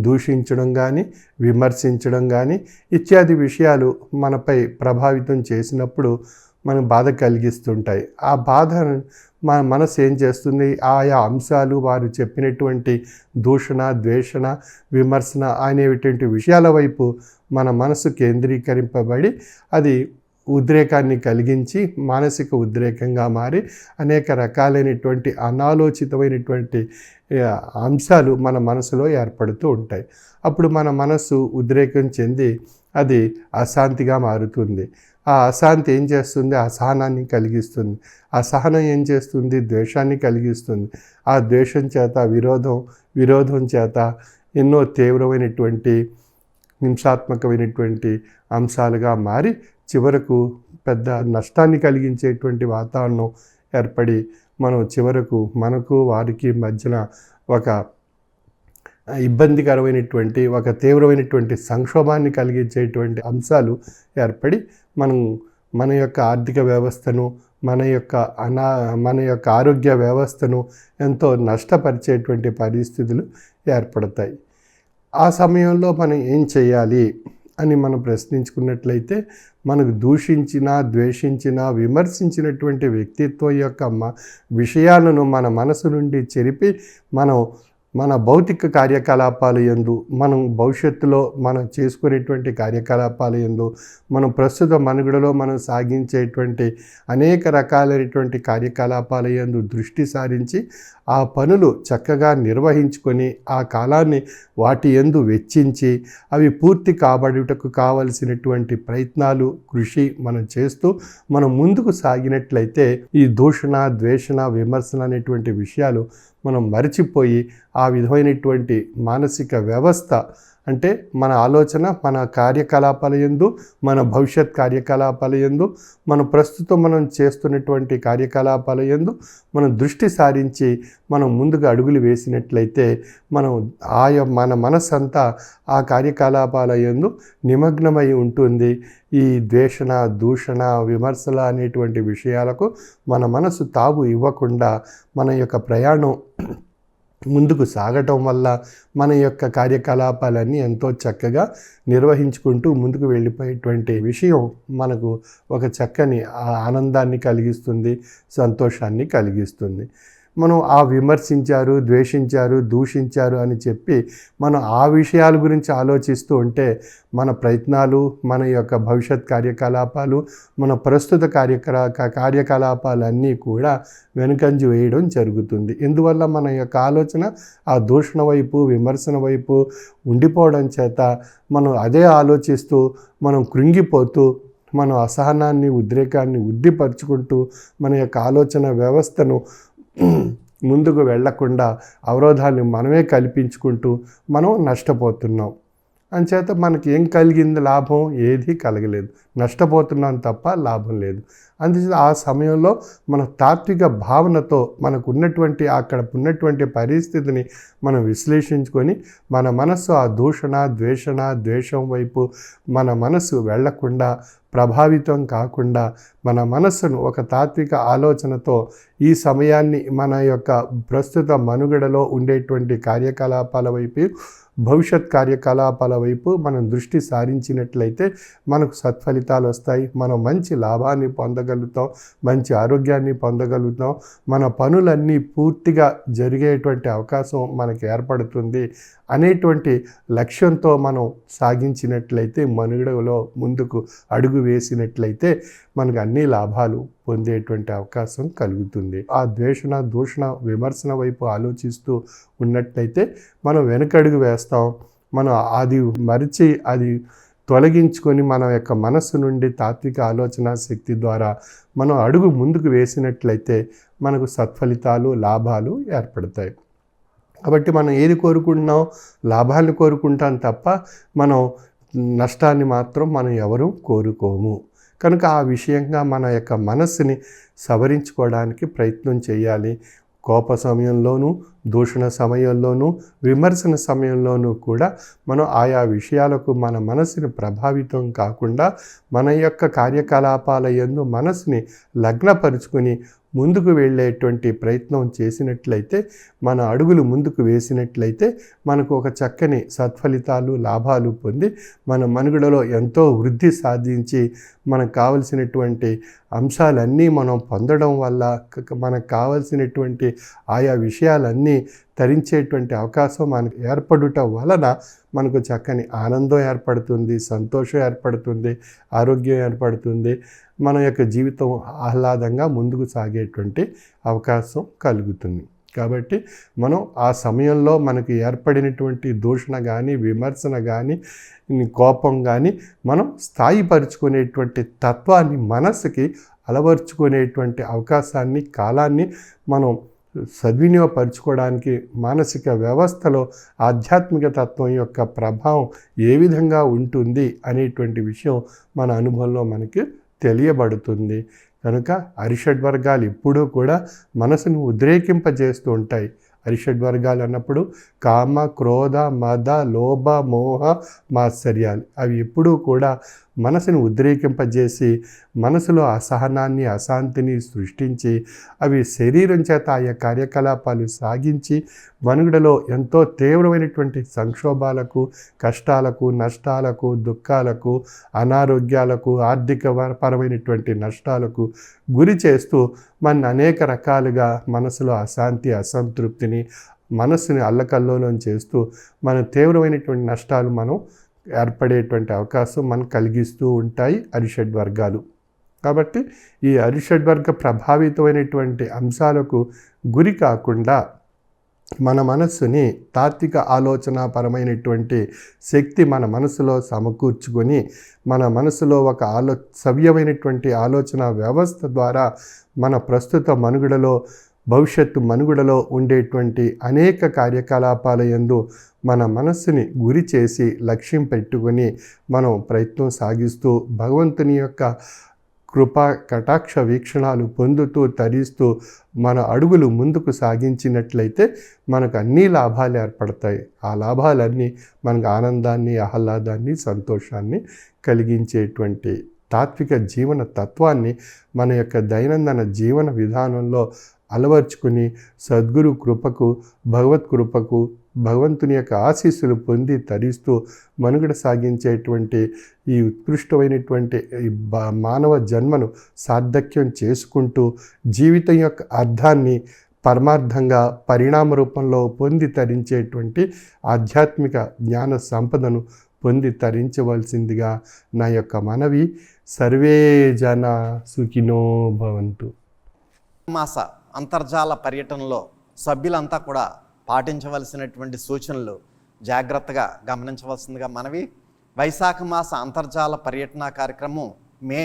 దూషించడం కానీ, విమర్శించడం కానీ ఇత్యాది విషయాలు మనపై ప్రభావితం చేసినప్పుడు మనకు బాధ కలిగిస్తుంటాయి. ఆ బాధ మన మనసు ఏం చేస్తుంది, ఆయా అంశాలు వారు చెప్పినటువంటి దూషణ, ద్వేషణ, విమర్శన అనేటువంటి విషయాల వైపు మన మనసు కేంద్రీకరింపబడి అది ఉద్రేకాన్ని కలిగించి మానసిక ఉద్రేకంగా మారి అనేక రకాలైనటువంటి అనాలోచితమైనటువంటి అంశాలు మన మనసులో ఏర్పడుతూ ఉంటాయి. అప్పుడు మన మనసు ఉద్రేకం చెంది అది అశాంతిగా మారుతుంది. ఆ అశాంతి ఏం చేస్తుంది, అసహనాన్ని కలిగిస్తుంది. అసహనం ఏం చేస్తుంది, ద్వేషాన్ని కలిగిస్తుంది. ఆ ద్వేషం చేత విరోధం చేత ఎన్నో తీవ్రమైనటువంటి హింసాత్మకమైనటువంటి అంశాలుగా మారి చివరకు పెద్ద నష్టాన్ని కలిగించేటువంటి వాతావరణం ఏర్పడి మనం చివరకు మనకు వారికి మధ్యన ఒక ఇబ్బందికరమైనటువంటి ఒక తీవ్రమైనటువంటి సంక్షోభాన్ని కలిగించేటువంటి అంశాలు ఏర్పడి మన యొక్క ఆర్థిక వ్యవస్థను మన యొక్క ఆరోగ్య వ్యవస్థను ఎంతో నష్టపరిచేటువంటి పరిస్థితులు ఏర్పడతాయి. ఆ సమయంలో మనం ఏం చేయాలి అని మనం ప్రశ్నించుకున్నట్లయితే మనకు దూషించిన, ద్వేషించిన, విమర్శించినటువంటి వ్యక్తిత్వం యొక్క విషయాలను మన మనసు నుండి చెరిపి మన భౌతిక కార్యకలాపాల యందు, మనం భవిష్యత్తులో మనం చేసుకునేటువంటి కార్యకలాపాల యందు, మనం ప్రస్తుత మనుగడలో మనం సాగించేటువంటి అనేక రకాలైనటువంటి కార్యకలాపాల యందు దృష్టి సారించి ఆ పనులు చక్కగా నిర్వహించుకొని ఆ కాలాన్ని వాటి యందు వెచ్చించి అవి పూర్తి కాబడుటకు కావలసినటువంటి ప్రయత్నాలు, కృషి మనం చేస్తూ మనం ముందుకు సాగినట్లయితే ఈ దూషణ, ద్వేషణ, విమర్శన అనేటువంటి విషయాలు మనం మరిచిపోయి ఆ విధమైనటువంటి మానసిక వ్యవస్థ అంటే మన ఆలోచన, మన కార్యకలాపాల యందు, మన భవిష్యత్ కార్యకలాపాల యందు, ప్రస్తుతం మనం చేస్తున్నటువంటి కార్యకలాపాల యందు మనం దృష్టి సారించి మనం ముందుకు అడుగులు వేసినట్లయితే మన మనస్సంతా ఆ కార్యకలాపాల యందు నిమగ్నమై ఉంటుంది. ఈ ద్వేషణ, దూషణ, విమర్శల అనేటువంటి విషయాలకు మన మనసు తావు ఇవ్వకుండా మన యొక్క ప్రయాణం ముందుకు సాగటం వల్ల మన యొక్క కార్యకలాపాలన్నీ ఎంతో చక్కగా నిర్వహించుకుంటూ ముందుకు వెళ్ళిపోయేటువంటి విషయం మనకు ఒక చక్కని ఆనందాన్ని కలిగిస్తుంది, సంతోషాన్ని కలిగిస్తుంది. మనం ఆ విమర్శించారు, ద్వేషించారు, దూషించారు అని చెప్పి మనం ఆ విషయాల గురించి ఆలోచిస్తూ ఉంటే మన ప్రయత్నాలు, మన యొక్క భవిష్యత్ కార్యకలాపాలు, మన ప్రస్తుత కార్యకలాపాలన్నీ కూడా వెనుకంజ వేయడం జరుగుతుంది. ఇందువల్ల మన యొక్క ఆలోచన ఆ దూషణ వైపు, విమర్శన వైపు ఉండిపోవడం చేత మనం అదే ఆలోచిస్తూ మనం కృంగిపోతూ మనం అసహనాన్ని, ఉద్రేకాన్ని వృద్ధిపరుచుకుంటూ మన యొక్క ఆలోచన వ్యవస్థను ముందుకు వెళ్లకుండా అవరోధాన్ని మనమే కల్పించుకుంటూ మనం నష్టపోతున్నాం. అంచేత మనకి ఏం కలిగింది లాభం? ఏది కలగలేదు, నష్టపోతున్నాం తప్ప లాభం లేదు. అందుచేత ఆ సమయంలో మన తాత్విక భావనతో మనకు ఉన్నటువంటి అక్కడ ఉన్నటువంటి పరిస్థితిని మనం విశ్లేషించుకొని మన మనస్సు ఆ దూషణ ద్వేషం వైపు మన మనస్సు వెళ్లకుండా, ప్రభావితం కాకుండా మన మనస్సును ఒక తాత్విక ఆలోచనతో ఈ సమయాన్ని మన యొక్క ప్రస్తుత మనుగడలో ఉండేటువంటి కార్యకలాపాల వైపు, భవిష్యత్ కార్యకలాపాల వైపు మనం దృష్టి సారించినట్లయితే మనకు సత్ఫలితాలు వస్తాయి. మనం మంచి లాభాన్ని పొందగలుగుతాం, మంచి ఆరోగ్యాన్ని పొందగలుగుతాం, మన పనులన్నీ పూర్తిగా జరిగేటువంటి అవకాశం మనకు ఏర్పడుతుంది అనేటువంటి లక్ష్యంతో మనం సాగించినట్లయితే, మనుగడలో ముందుకు అడుగు వేసినట్లయితే మనకు అన్ని లాభాలు పొందేటువంటి అవకాశం కలుగుతుంది. ఆ ద్వేషణ దూషణ విమర్శన వైపు ఆలోచిస్తూ ఉన్నట్లయితే మనం వెనకడుగు వేస్తాం. మనం అది మరిచి అది తొలగించుకొని మన యొక్క మనస్సు నుండి తాత్విక ఆలోచన శక్తి ద్వారా మనం అడుగు ముందుకు వేసినట్లయితే మనకు సత్ఫలితాలు లాభాలు ఏర్పడతాయి. కాబట్టి మనం ఏది కోరుకుంటున్నాం? లాభాలను కోరుకుంటాం తప్ప మనం నష్టాన్ని మాత్రం మనం ఎవరూ కోరుకోము. కనుక ఆ విషయంగా మన యొక్క మనస్సుని సవరించుకోవడానికి ప్రయత్నం చేయాలి. కోప సమయంలోనూ, దూషణ సమయంలోనూ, విమర్శన సమయంలోనూ కూడా మనం ఆయా విషయాలకు మన మనసుని ప్రభావితం కాకుండా మన యొక్క కార్యకలాపాల యందు మనసుని లగ్నపరుచుకొని ముందుకు వెళ్ళేటువంటి ప్రయత్నం చేసినట్లయితే, మన అడుగులు ముందుకు వేసినట్లయితే మనకు ఒక చక్కని సత్ఫలితాలు లాభాలు పొంది మన మనుగడలో ఎంతో వృద్ధి సాధించి మనకు కావలసినటువంటి అంశాలన్నీ మనం పొందడం వల్ల మనకు కావలసినటువంటి ఆయా విషయాలన్నీ తరించేటువంటి అవకాశం మనకు ఏర్పడుట వలన మనకు చక్కని ఆనందం ఏర్పడుతుంది, సంతోషం ఏర్పడుతుంది, ఆరోగ్యం ఏర్పడుతుంది. మన యొక్క జీవితం ఆహ్లాదంగా ముందుకు సాగేటువంటి అవకాశం కలుగుతుంది. కాబట్టి మనం ఆ సమయంలో మనకు ఏర్పడినటువంటి దూషణ కానీ, విమర్శన కానీ, కోపం కానీ మనం స్థాయిపరుచుకునేటువంటి తత్వాన్ని మనసుకి అలవర్చుకునేటువంటి అవకాశాన్ని, కాలాన్ని మనం సద్వినియోగపరచుకోవడానికి మానసిక వ్యవస్థలో ఆధ్యాత్మిక తత్వం యొక్క ప్రభావం ఏ విధంగా ఉంటుంది అనేటువంటి విషయం మన అనుభవంలో మనకి తెలియబడుతుంది. కనుక అరిషడ్వర్గాలు ఎప్పుడూ కూడా మనసును ఉద్రేకింపజేస్తూ ఉంటాయి. అరిషడ్వర్గాలు అన్నప్పుడు కామ, క్రోధ, మద, లోభ, మోహ, మాత్సర్యాలు అవి ఎప్పుడూ కూడా మనసును ఉద్రేకింపజేసి మనసులో అసహనాన్ని, అశాంతిని సృష్టించి అవి శరీరం చేత ఆయా కార్యకలాపాలు సాగించి మనుగడలో ఎంతో తీవ్రమైనటువంటి సంక్షోభాలకు, కష్టాలకు, నష్టాలకు, దుఃఖాలకు, అనారోగ్యాలకు, ఆర్థిక పరమైనటువంటి నష్టాలకు గురి చేస్తూ మన అనేక రకాలుగా మనసులో అశాంతి, అసంతృప్తిని, మనస్సుని అల్లకల్లోలం చేస్తూ మన తీవ్రమైనటువంటి నష్టాలు మనం ఏర్పడేటువంటి అవకాశం మనకు కలిగిస్తూ ఉంటాయి అరిషడ్వర్గాలు. కాబట్టి ఈ అరిషడ్వర్గ ప్రభావితమైనటువంటి అంశాలకు గురి కాకుండా మన మనస్సుని తాత్విక ఆలోచనాపరమైనటువంటి శక్తి మన మనసులో సమకూర్చుకొని మన మనసులో ఒక సవ్యమైనటువంటి ఆలోచన వ్యవస్థ ద్వారా మన ప్రస్తుత మనుగడలో, భవిష్యత్తు మనుగడలో ఉండేటువంటి అనేక కార్యకలాపాల యందు మన మనస్సుని గురి చేసి లక్ష్యం పెట్టుకొని మనం ప్రయత్నం సాగిస్తూ భగవంతుని యొక్క కృపా కటాక్ష వీక్షణాలు పొందుతూ తరిస్తూ మన అడుగులు ముందుకు సాగించినట్లయితే మనకు అన్ని లాభాలు ఏర్పడతాయి. ఆ లాభాలన్నీ మనకు ఆనందాన్ని, ఆహ్లాదాన్ని, సంతోషాన్ని కలిగించేటువంటి తాత్విక జీవన తత్వాన్ని మన యొక్క దైనందిన జీవన విధానంలో అలవర్చుకుని సద్గురు కృపకు, భగవత్ కృపకు, భగవంతుని యొక్క ఆశీస్సులు పొంది తరిస్తూ మనుగడ సాగించేటువంటి ఈ ఉత్కృష్టమైనటువంటి ఈ మానవ జన్మను సార్థక్యం చేసుకుంటూ జీవితం యొక్క అర్థాన్ని పరమార్థంగా పరిణామ రూపంలో పొంది తరించేటువంటి ఆధ్యాత్మిక జ్ఞాన సంపదను పొంది తరించవలసిందిగా నా యొక్క మనవి. సర్వే జన సుఖినో భవంతు. మాస అంతర్జాల పర్యటనలో సభ్యులంతా కూడా పాటించవలసినటువంటి సూచనలు జాగ్రత్తగా గమనించవలసిందిగా మనవి. వైశాఖ మాస అంతర్జాల పర్యటన కార్యక్రమం మే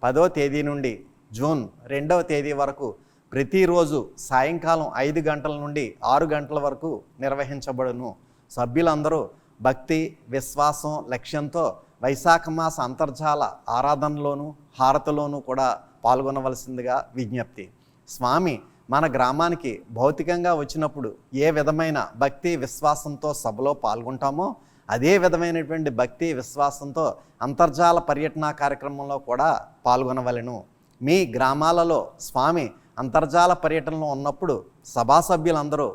10వ తేదీ నుండి జూన్ 2వ తేదీ వరకు ప్రతిరోజు సాయంకాలం 5 గంటల నుండి 6 గంటల వరకు నిర్వహించబడును. సభ్యులందరూ భక్తి, విశ్వాసం, లక్ష్యంతో వైశాఖ మాస అంతర్జాల ఆరాధనలోను హారతిలోనూ కూడా పాల్గొనవలసిందిగా విజ్ఞప్తి. స్వామి మన గ్రామానికి భౌతికంగా వచ్చినప్పుడు ఏ విధమైన భక్తి విశ్వాసంతో సభలో పాల్గొంటామో అదే విధమైనటువంటి భక్తి విశ్వాసంతో అంతర్జాల పర్యటన కార్యక్రమంలో కూడా పాల్గొనవలెను. మీ గ్రామాలలో స్వామి అంతర్జాల పర్యటనలో ఉన్నప్పుడు సభా సభ్యులందరూ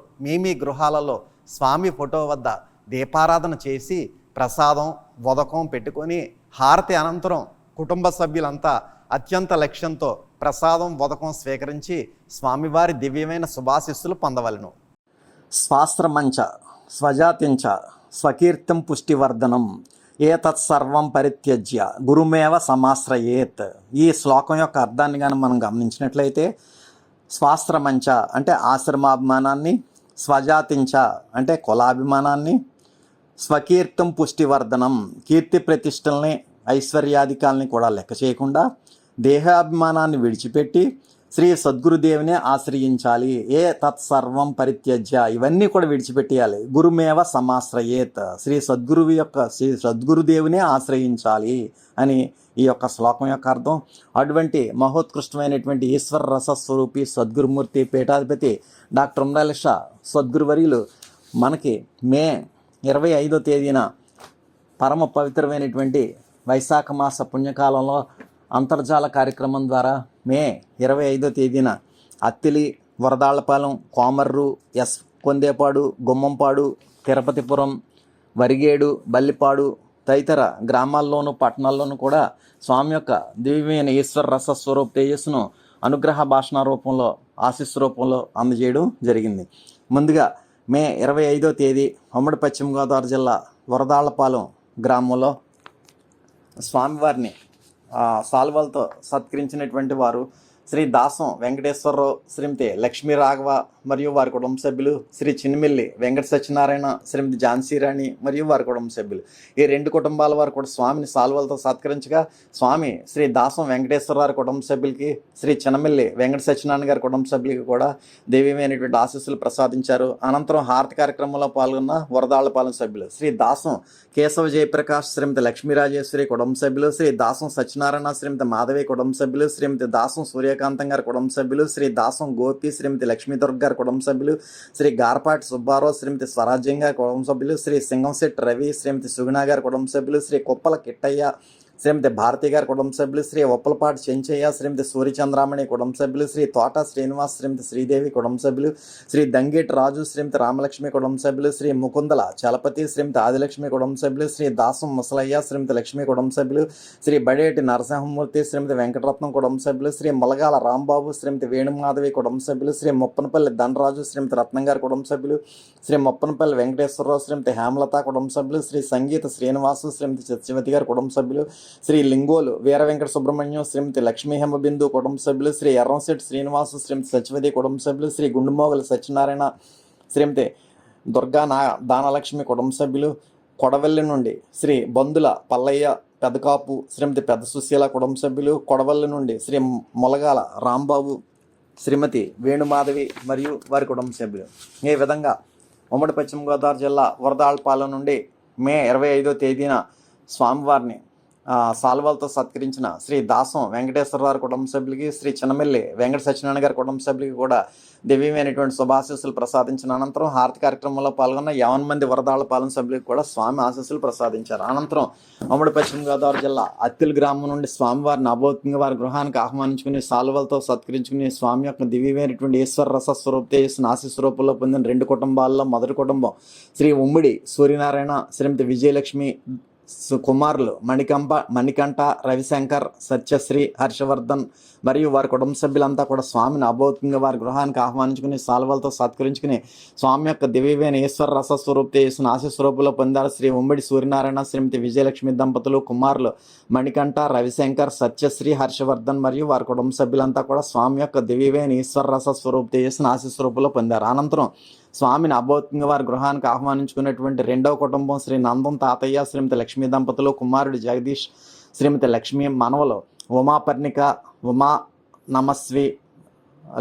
మీ గృహాలలో స్వామి ఫోటో వద్ద దీపారాధన చేసి ప్రసాదం వదకం పెట్టుకొని హారతి అనంతరం కుటుంబ సభ్యులంతా అత్యంత లక్ష్యంతో ప్రసాదం వదకం స్వీకరించి స్వామివారి దివ్యమైన శుభాశిస్సులు పొందవలెను. స్వాస్త్రమంచ స్వజాతించ స్వకీర్తం పుష్టివర్ధనం ఏతత్సర్వం పరిత్యజ్య గురుమేవ సమాశ్రయేత్. ఈ శ్లోకం యొక్క అర్థాన్ని కానీ మనం గమనించినట్లయితే స్వాస్త్రమంచ అంటే ఆశ్రమాభిమానాన్ని, స్వజాతించ అంటే కులాభిమానాన్ని, స్వకీర్తం పుష్టివర్ధనం కీర్తి ప్రతిష్టల్ని ఐశ్వర్యాధికాలని కూడా లెక్క చేయకుండా దేహాభిమానాన్ని విడిచిపెట్టి శ్రీ సద్గురుదేవునే ఆశ్రయించాలి. ఏ తత్సర్వం పరిత్యజ్య ఇవన్నీ కూడా విడిచిపెట్టేయాలి. గురుమేవ సమాశ్రయేత్ శ్రీ సద్గురుదేవునే ఆశ్రయించాలి అని ఈ యొక్క శ్లోకం యొక్క అర్థం. అటువంటి మహోత్కృష్టమైనటువంటి ఈశ్వర రసస్వరూపి సద్గురుమూర్తి పీఠాధిపతి డాక్టర్ ఉమ్రాలి షా సద్గురువర్యులు మనకి మే 25వ తేదీన పరమ పవిత్రమైనటువంటి వైశాఖ మాస పుణ్యకాలంలో అంతర్జాల కార్యక్రమం ద్వారా మే 25వ తేదీన అత్తిలి, వరదాళ్లపాలెం, కోమర్రు, కొందేపాడు, గుమ్మంపాడు, తిరుపతిపురం, వరిగేడు, బల్లిపాడు తదితర గ్రామాల్లోనూ పట్టణాల్లోనూ కూడా స్వామి యొక్క దివ్యమైన ఈశ్వర రసస్వరూప తేజస్సును అనుగ్రహ భాషణ రూపంలో ఆశీస్సు రూపంలో అందజేయడం జరిగింది. ముందుగా మే 25వ తేదీ ఉమ్మడి పశ్చిమ గోదావరి జిల్లా వరదాళ్లపాలెం గ్రామంలో స్వామివారిని సాల్వాలతో సత్కరించినటువంటి వారు శ్రీ దాసం వెంకటేశ్వరరావు, శ్రీమతి లక్ష్మీ రాఘవ మరియు వారి కుటుంబ సభ్యులు, శ్రీ చిన్నమిల్లి వెంకట సత్యనారాయణ, శ్రీమతి ఝాన్సీరాణి మరియు వారి కుటుంబ సభ్యులు. ఈ 2 కుటుంబాల వారు కూడా స్వామిని సాల్వాలతో సత్కరించగా స్వామి శ్రీ దాసం వెంకటేశ్వరరావు కుటుంబ సభ్యులకి, శ్రీ చిన్నమిల్లి వెంకట సత్యనారాయణ గారి కుటుంబ సభ్యులకి కూడా దైవీయమైనటువంటి ఆశీస్సులు ప్రసాదించారు. అనంతరం హారతి కార్యక్రమంలో పాల్గొన్న వరదాళ్లపాలెం సభ్యులు శ్రీ దాసం కేశవ జయప్రకాష్, శ్రీమతి లక్ష్మీరాజేశ్వరి కుటుంబ సభ్యులు, శ్రీ దాసం సత్యనారాయణ, శ్రీమతి మాధవి కుటుంబ సభ్యులు, శ్రీమతి దాసం సూర్యకాంతం గారి కుటుంబ సభ్యులు, శ్రీ దాసం గోపి, శ్రీమతి లక్ష్మీదుర్గ గారి కుటుంబ సభ్యులు, శ్రీ గార్పాటి సుబ్బారావు, శ్రీమతి స్వరాజ్యం గారి కుటుంబ సభ్యులు, శ్రీ సింగంశెట్టి రవి, శ్రీమతి సుగుణ గారి కుటుంబ సభ్యులు, శ్రీ కుప్పల కిట్టయ్య, శ్రీమతి భారతి గారి కుటుంబ సభ్యులు, శ్రీ ఒప్పలపాటి చెంచయ్య, శ్రీమతి సూర్యచంద్రామణి కుటుంబ సభ్యులు, శ్రీ తోట శ్రీనివాస్, శ్రీమతి శ్రీదేవి కుటుంబ సభ్యులు, శ్రీ దంగేటి రాజు, శ్రీమతి రామలక్ష్మి కుటుంబ సభ్యులు, శ్రీ ముకుందల చలపతి, శ్రీమతి ఆదిలక్ష్మి కుటుంబ సభ్యులు, శ్రీ దాసం ముసలయ్య, శ్రీమతి లక్ష్మి కుటుంబ సభ్యులు, శ్రీ బడేటి నరసింహమూర్తి, శ్రీమతి వెంకటరత్నం కుటుంబ సభ్యులు, శ్రీ ములగాల రాంబాబు, శ్రీమతి వేణుమాధవి కుటుంబ సభ్యులు, శ్రీ ముప్పనపల్లి ధనరాజు, శ్రీమతి రత్నం గారి కుటుంబ సభ్యులు, శ్రీ ముప్పనపల్లి వెంకటేశ్వరరావు, శ్రీమతి హేమలత కుటుంబ సభ్యులు, శ్రీ సంగీత శ్రీనివాసు, శ్రీమతి సత్యవతి గారి కుటుంబ సభ్యులు, శ్రీ లింగోలు వీర వెంకట సుబ్రహ్మణ్యం, శ్రీమతి లక్ష్మీ హేమబిందు కుటుంబ సభ్యులు, శ్రీ ఎర్రంశెట్టి శ్రీనివాసు, శ్రీమతి సత్యవతి కుటుంబ సభ్యులు, శ్రీ గుండుమోగల సత్యనారాయణ, శ్రీమతి దుర్గా దానలక్ష్మి కుటుంబ సభ్యులు, కొడవల్లి నుండి శ్రీ బంధుల పల్లయ్య పెదకాపు, శ్రీమతి పెద్ద సుశీల కుటుంబ సభ్యులు, కొడవల్లి నుండి శ్రీ ములగాల రాంబాబు, శ్రీమతి వేణుమాధవి మరియు వారి కుటుంబ సభ్యులు. ఈ విధంగా ఉమ్మడి పశ్చిమ గోదావరి జిల్లా వరదాళ్లపాలెం నుండి మే 25వ తేదీన స్వామివారిని సాల్వాలతో సత్కరించిన శ్రీ దాసం వెంకటేశ్వరరావు కుటుంబ సభ్యులకి, శ్రీ చిన్నమిల్లి వెంకట సత్యనారాయణ గారి కుటుంబ సభ్యులకి కూడా దివ్యమైనటువంటి శుభాశీస్సులు ప్రసాదించిన అనంతరం హారతి కార్యక్రమంలో పాల్గొన్న 50 మంది వరదాళ్లపాలెం సభ్యులకు కూడా స్వామి ఆశీస్సులు ప్రసాదించారు. అనంతరం ఉమ్మడి పశ్చిమ గోదావరి జిల్లా అత్తిలి గ్రామం నుండి స్వామివారిని అభౌతికంగా వారి గృహానికి ఆహ్వానించుకుని సాల్వాలతో సత్కరించుకుని స్వామి యొక్క దివ్యమైనటువంటి ఈశ్వర రసస్వరూప చేసిన ఆశీస్వరూపంలో పొందిన 2 కుటుంబాల్లో మొదటి కుటుంబం శ్రీ ఉమ్మడి సూర్యనారాయణ, శ్రీమతి విజయలక్ష్మి కుమారులు మణికంఠ, రవిశంకర్, సత్యశ్రీ, హర్షవర్ధన్ మరియు వారి కుటుంబ సభ్యులంతా కూడా స్వామిని అభౌతికంగా వారి గృహానికి ఆహ్వానించుకుని సాల్వాలతో సత్కరించుకుని స్వామి యొక్క దివ్యమైన ఈశ్వర రసస్వరూప చేసిన ఆశీస్వరూపంలో పొందారు. శ్రీ ఉమ్మడి సూర్యనారాయణ, శ్రీమతి విజయలక్ష్మి దంపతులు కుమారులు మణికంఠ, రవిశంకర్, సత్యశ్రీ, హర్షవర్ధన్ మరియు వారి కుటుంబ సభ్యులంతా కూడా స్వామి యొక్క దివ్యమైన ఈశ్వర రసస్వరూప చేసిన ఆశీస్వరూపంలో పొందారు. అనంతరం స్వామిని అభౌతికంగా వారి గృహానికి ఆహ్వానించుకున్నటువంటి 2వ కుటుంబం శ్రీ నందం తాతయ్య, శ్రీమతి లక్ష్మీ దంపతులు కుమారుడు జగదీష్, శ్రీమతి లక్ష్మీ మనవలు ఉమాపర్ణిక, ఉమా నమస్వి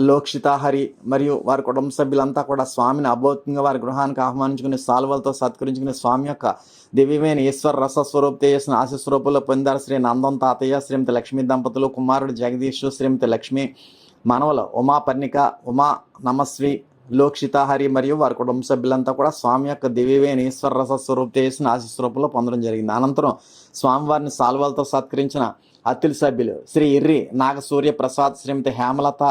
లోక్షిత హరి మరియు వారి కుటుంబ సభ్యులంతా కూడా స్వామిని అభౌతికంగా వారి గృహానికి ఆహ్వానించుకుని సాల్వలతో సత్కరించుకుని స్వామి యొక్క దివ్యమైన ఈశ్వర రస స్వరూప చేసిన ఆశీస్వరూపంలో పొందారు శ్రీ నందం తాతయ్య, శ్రీమతి లక్ష్మీ దంపతులు, కుమారుడు జగదీష్, శ్రీమతి లక్ష్మి, మనవలు ఉమా పర్ణిక, ఉమా నమస్వి, లోక్షిత హరి మరియు వారి కుటుంబ సభ్యులంతా కూడా స్వామి యొక్క దివ్యమైన ఈశ్వర రస స్వరూప చేసిన ఆశీస్వరూపంలో పొందడం జరిగింది. అనంతరం స్వామివారిని సాల్వలతో సత్కరించిన అతిథి సభ్యులు శ్రీ ఇర్రి నాగసూర్య ప్రసాద్, శ్రీమతి హేమలత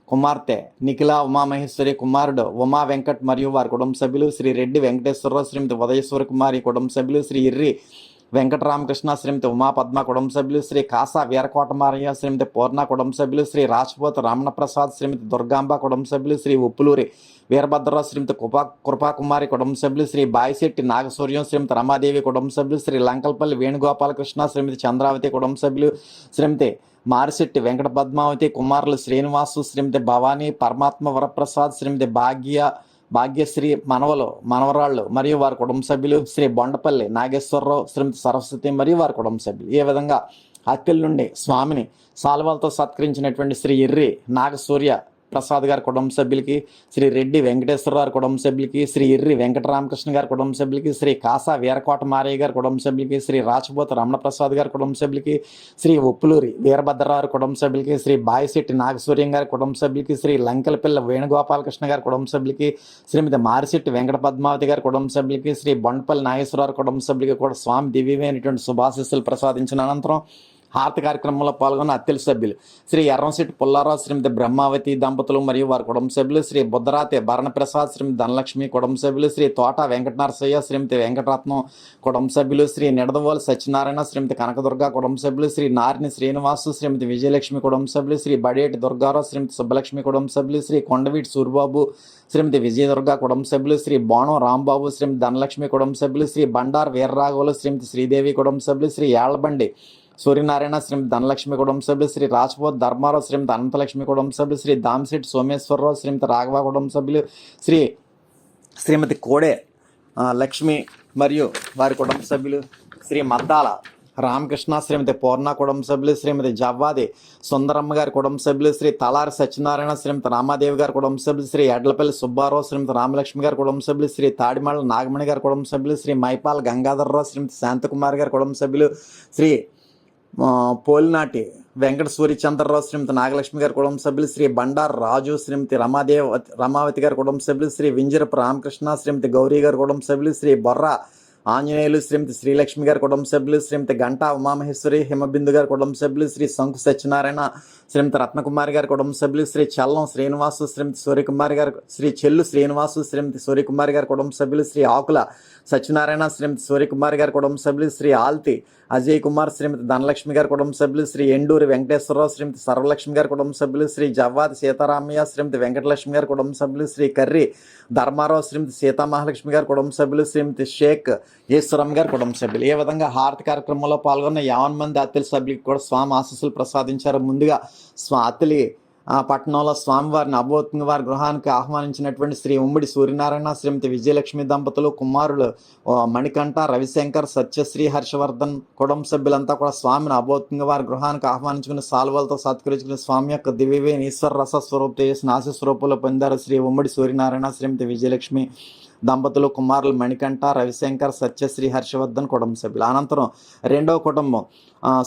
కుమార్తె నిఖిల ఉమామహేశ్వరి, కుమారుడు ఉమా వెంకట్ మరియు వారి కుటుంబ సభ్యులు, శ్రీ రెడ్డి వెంకటేశ్వరరావు, శ్రీమతి ఉదయేశ్వర కుమారి కుటుంబ సభ్యులు, శ్రీ ఇర్రి వెంకటరామకృష్ణ, శ్రీమతి ఉమా పద్మ కుటుంబ సభ్యులు, శ్రీ కాసా వీరకోటమారయ్య, శ్రీమతి పూర్ణ కుటుంబ సభ్యులు, శ్రీ రాజ్పోత్ రమణ ప్రసాద్, శ్రీమతి దుర్గాంబ కుటుంబ సభ్యులు, శ్రీ ఉప్పులూరి వీరభద్రరావు, శ్రీమతి కృపాకుమారి కుటుంబ సభ్యులు, శ్రీ బాయిశెట్టి నాగసూర్యం, శ్రీమతి రమాదేవి కుటుంబ సభ్యులు, శ్రీ లంకల్పల్లి వేణుగోపాలకృష్ణ, శ్రీమతి చంద్రావతి కుటుంబ సభ్యులు, శ్రీమతి మారిశెట్టి వెంకట పద్మావతి, కుమారులు శ్రీనివాసు, శ్రీమతి భవానీ, పరమాత్మ వరప్రసాద్, శ్రీమతి భాగ్యశ్రీ, మనవలు మనవరాళ్ళు మరియు వారి కుటుంబ సభ్యులు, శ్రీ బొండపల్లి నాగేశ్వరరావు, శ్రీమతి సరస్వతి మరియు వారి కుటుంబ సభ్యులు. ఈ విధంగా అత్తిల నుండి స్వామిని సాల్వాలతో సత్కరించినటువంటి శ్రీ ఇర్రి నాగసూర్య ప్రసాద్ గారి కుటుంబ సభ్యులకి, శ్రీ రెడ్డి వెంకటేశ్వరరావు కుటుంబ సభ్యులకి, శ్రీ ఇర్రి వెంకటరామకృష్ణ గారి కుటుంబ సభ్యులకి, శ్రీ కాసా వీరకోట మారయ్య గారి కుటుంబ సభ్యులకి, శ్రీ రాజ్పోత్ రమణ ప్రసాద్ గారి కుటుంబ సభ్యులకి, శ్రీ ఉప్పులూరి వీరభద్రరావు కుటుంబ సభ్యులకి, శ్రీ బాయిశెట్టి నాగసూర్యం గారి కుటుంబ సభ్యులకి, శ్రీ లంకలపిల్ల వేణుగోపాలకృష్ణ గారి కుటుంబ సభ్యులకి, శ్రీమతి మారిశెట్టి వెంకట పద్మావతి గారి కుటుంబ సభ్యులకి, శ్రీ బొండపల్లి నాగేశ్వరరావు కుటుంబ సభ్యులకి కూడా స్వామి దివ్యమైనటువంటి శుభాశీస్సులు ప్రసాదించిన అనంతరం హారతి కార్యక్రమంలో పాల్గొన్న అత్తిలి సభ్యులు శ్రీ ఎర్రంశెట్టి పుల్లారావు, శ్రీమతి బ్రహ్మావతి దంపతులు మరియు వారి కుటుంబ సభ్యులు, శ్రీ బుద్ధరాతి భరణప్రసాద్, శ్రీమతి ధనలక్ష్మి కుటుంబ సభ్యులు, శ్రీ తోట వెంకటనరసయ్య, శ్రీమతి వెంకటరత్నం కుటుంబ సభ్యులు, శ్రీ నిడదవోలు సత్యనారాయణ, శ్రీమతి కనకదుర్గ కుటుంబ సభ్యులు, శ్రీ నారిని శ్రీనివాసు, శ్రీమతి విజయలక్ష్మి కుటుంబ సభ్యులు, శ్రీ బడేటి దుర్గారావు, శ్రీమతి సుబ్బలక్ష్మి కుటుంబ సభ్యులు, శ్రీ కొండవీటి సూరిబాబు, శ్రీమతి విజయదుర్గ కుటుంబ సభ్యులు, శ్రీ బోణం రాంబాబు, శ్రీమతి ధనలక్ష్మి కుటుంబ సభ్యులు, శ్రీ బండార్ వీర్రాఘవులు, శ్రీమతి శ్రీదేవి కుటుంబ సభ్యులు, శ్రీ ఏళ్లబండి సూర్యనారాయణ, శ్రీమతి ధనలక్ష్మి కుటుంబ సభ్యులు, శ్రీ రాజ్పోత్ ధర్మారావు, శ్రీమతి అనంతలక్ష్మి కుటుంబ సభ్యులు, శ్రీ దామిశెట్టి సోమేశ్వరరావు, శ్రీమతి రాఘవ కుటుంబ సభ్యులు, శ్రీమతి కోడే లక్ష్మి మరియు వారి కుటుంబ సభ్యులు, శ్రీ మద్దాల రామకృష్ణ, శ్రీమతి పూర్ణ కుటుంబ సభ్యులు, శ్రీమతి జవ్వాది సుందరమ్మ గారి కుటుంబ సభ్యులు, శ్రీ తలారి సత్యనారాయణ, శ్రీమతి రామాదేవి గారి కుటుంబ సభ్యులు, శ్రీ ఎడ్లపల్లి సుబ్బారావు, శ్రీమతి రామలక్ష్మి గారి కుటుంబ సభ్యులు, శ్రీ తాడిమళ్ళ నాగమణి గారి కుటుంబ సభ్యులు, శ్రీ మైపాల్ గంగాధరరావు, శ్రీమతి శాంతకుమారి గారి కుటుంబ సభ్యులు, శ్రీ పోలినాటి వెంకట సూర్యచంద్రరావు, శ్రీమతి నాగలక్ష్మి గారి కుటుంబ సభ్యులు, శ్రీ బండారు రాజు, శ్రీమతి రమావతి గారి కుటుంబ సభ్యులు, శ్రీ వింజరపు రామకృష్ణ, శ్రీమతి గౌరీ గారి కుటుంబ సభ్యులు, శ్రీ బొర్రా ఆంజనేయులు, శ్రీమతి శ్రీలక్ష్మి గారి కుటుంబ సభ్యులు, శ్రీమతి గంటా ఉమామహేశ్వరి హిమబిందు గారి కుటుంబ సభ్యులు, శ్రీ శంకు సత్యనారాయణ, శ్రీమతి రత్నకుమారి గారి కుటుంబ సభ్యులు, శ్రీ చల్లం శ్రీనివాసు, శ్రీమతి సూర్యకుమారి గారి, శ్రీ చెల్లు శ్రీనివాసు, శ్రీమతి సూర్యకుమారి గారి కుటుంబ సభ్యులు, శ్రీ ఆకుల సత్యనారాయణ, శ్రీమతి సూర్యకుమారి గారి కుటుంబ సభ్యులు, శ్రీ ఆల్తి అజయ్ కుమార్, శ్రీమతి ధనలక్ష్మి గారి కుటుంబ సభ్యులు, శ్రీ ఎండూరి వెంకటేశ్వరరావు, శ్రీమతి సర్వలక్ష్మి గారి కుటుంబ సభ్యులు, శ్రీ జవ్వాది సీతారామయ్య, శ్రీమతి వెంకటలక్ష్మి గారి కుటుంబ సభ్యులు, శ్రీ కర్రి ధర్మారావు, శ్రీమతి సీతామహాలక్ష్మి గారి కుటుంబ సభ్యులు, శ్రీమతి షేక్ ఈశ్వరం గారి కుటుంబ సభ్యులు. ఈ విధంగా హారతి కార్యక్రమంలో పాల్గొన్న 50 మంది అత్తిలి సభ్యులకు కూడా స్వామి ఆశీస్సులు ప్రసాదించారు. ముందుగా అత్తిలి పట్టణంలో స్వామివారిని అభౌతికంగా వారి గృహానికి ఆహ్వానించినటువంటి శ్రీ ఉమ్మడి సూర్యనారాయణ, శ్రీమతి విజయలక్ష్మి దంపతులు, కుమారులు మణికంఠ, రవిశంకర్, సత్యశ్రీ, హర్షవర్ధన్ కుటుంబ సభ్యులంతా కూడా స్వామిని అభౌతికంగా వారి గృహానికి ఆహ్వానించుకుని సాల్వలతో సత్కరించుకుని స్వామి యొక్క దివ్యమైన ఈశ్వర రస స్వరూప చేసిన ఆశీస్వరూపంలో పొందారు. శ్రీ ఉమ్మడి సూర్యనారాయణ, శ్రీమతి విజయలక్ష్మి దంపతులు, కుమారులు మణికంఠ, రవిశంకర్, సత్యశ్రీ, హర్షవర్ధన్ కుటుంబ సభ్యులు. అనంతరం రెండవ కుటుంబం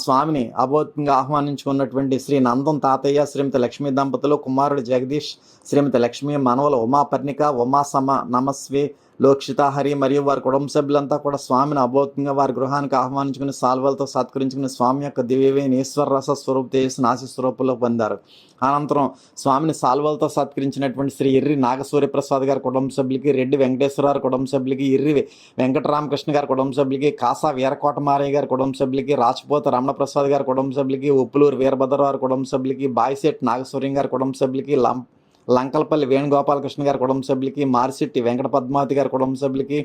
స్వామిని అభౌతికంగా ఆహ్వానించుకున్నటువంటి శ్రీ నందం తాతయ్య, శ్రీమతి లక్ష్మీ దంపతులు, కుమారుడు జగదీష్, శ్రీమతి లక్ష్మి, మనవలు ఉమాపర్ణిక, ఉమాసమ నమస్వి, లోక్షిత హరి మరియు వారి కుటుంబ సభ్యులంతా కూడా స్వామిని అభౌతికంగా వారి గృహానికి ఆహ్వానించుకుని సాల్వలతో సత్కరించుకుని స్వామి యొక్క దివ్యమైన ఈశ్వర రస స్వరూప చేసిన ఆశీస్వరూపంలో పొందారు. అనంతరం స్వామిని సాల్వలతో సత్కరించినటువంటి శ్రీ ఇర్రి నాగసూర్య ప్రసాద్ గారి కుటుంబ సభ్యులకి, రెడ్డి వెంకటేశ్వరరావు కుటుంబ సభ్యులకి, ఇర్రి వెంకటరామకృష్ణ గారి కుటుంబ సభ్యులకి, కాసా వీరకోటమారయ్య గారి కుటుంబ సభ్యులకి, రాజ్పోత్ రమణ ప్రసాద్ గారి కుటుంబ సభ్యులకి, ఉప్పులూరు వీరభద్రరావు కుటుంబ సభ్యులకి, బాయిశెట్టి నాగసూర్యం గారి కుటుంబ సభ్యులకి, లంకలపల్లి వేణుగోపాలకృష్ణ గారి కుటుంబ సభ్యులకి, మారిశెట్టి వెంకట పద్మావతి గారి కుటుంబ సభ్యులకి,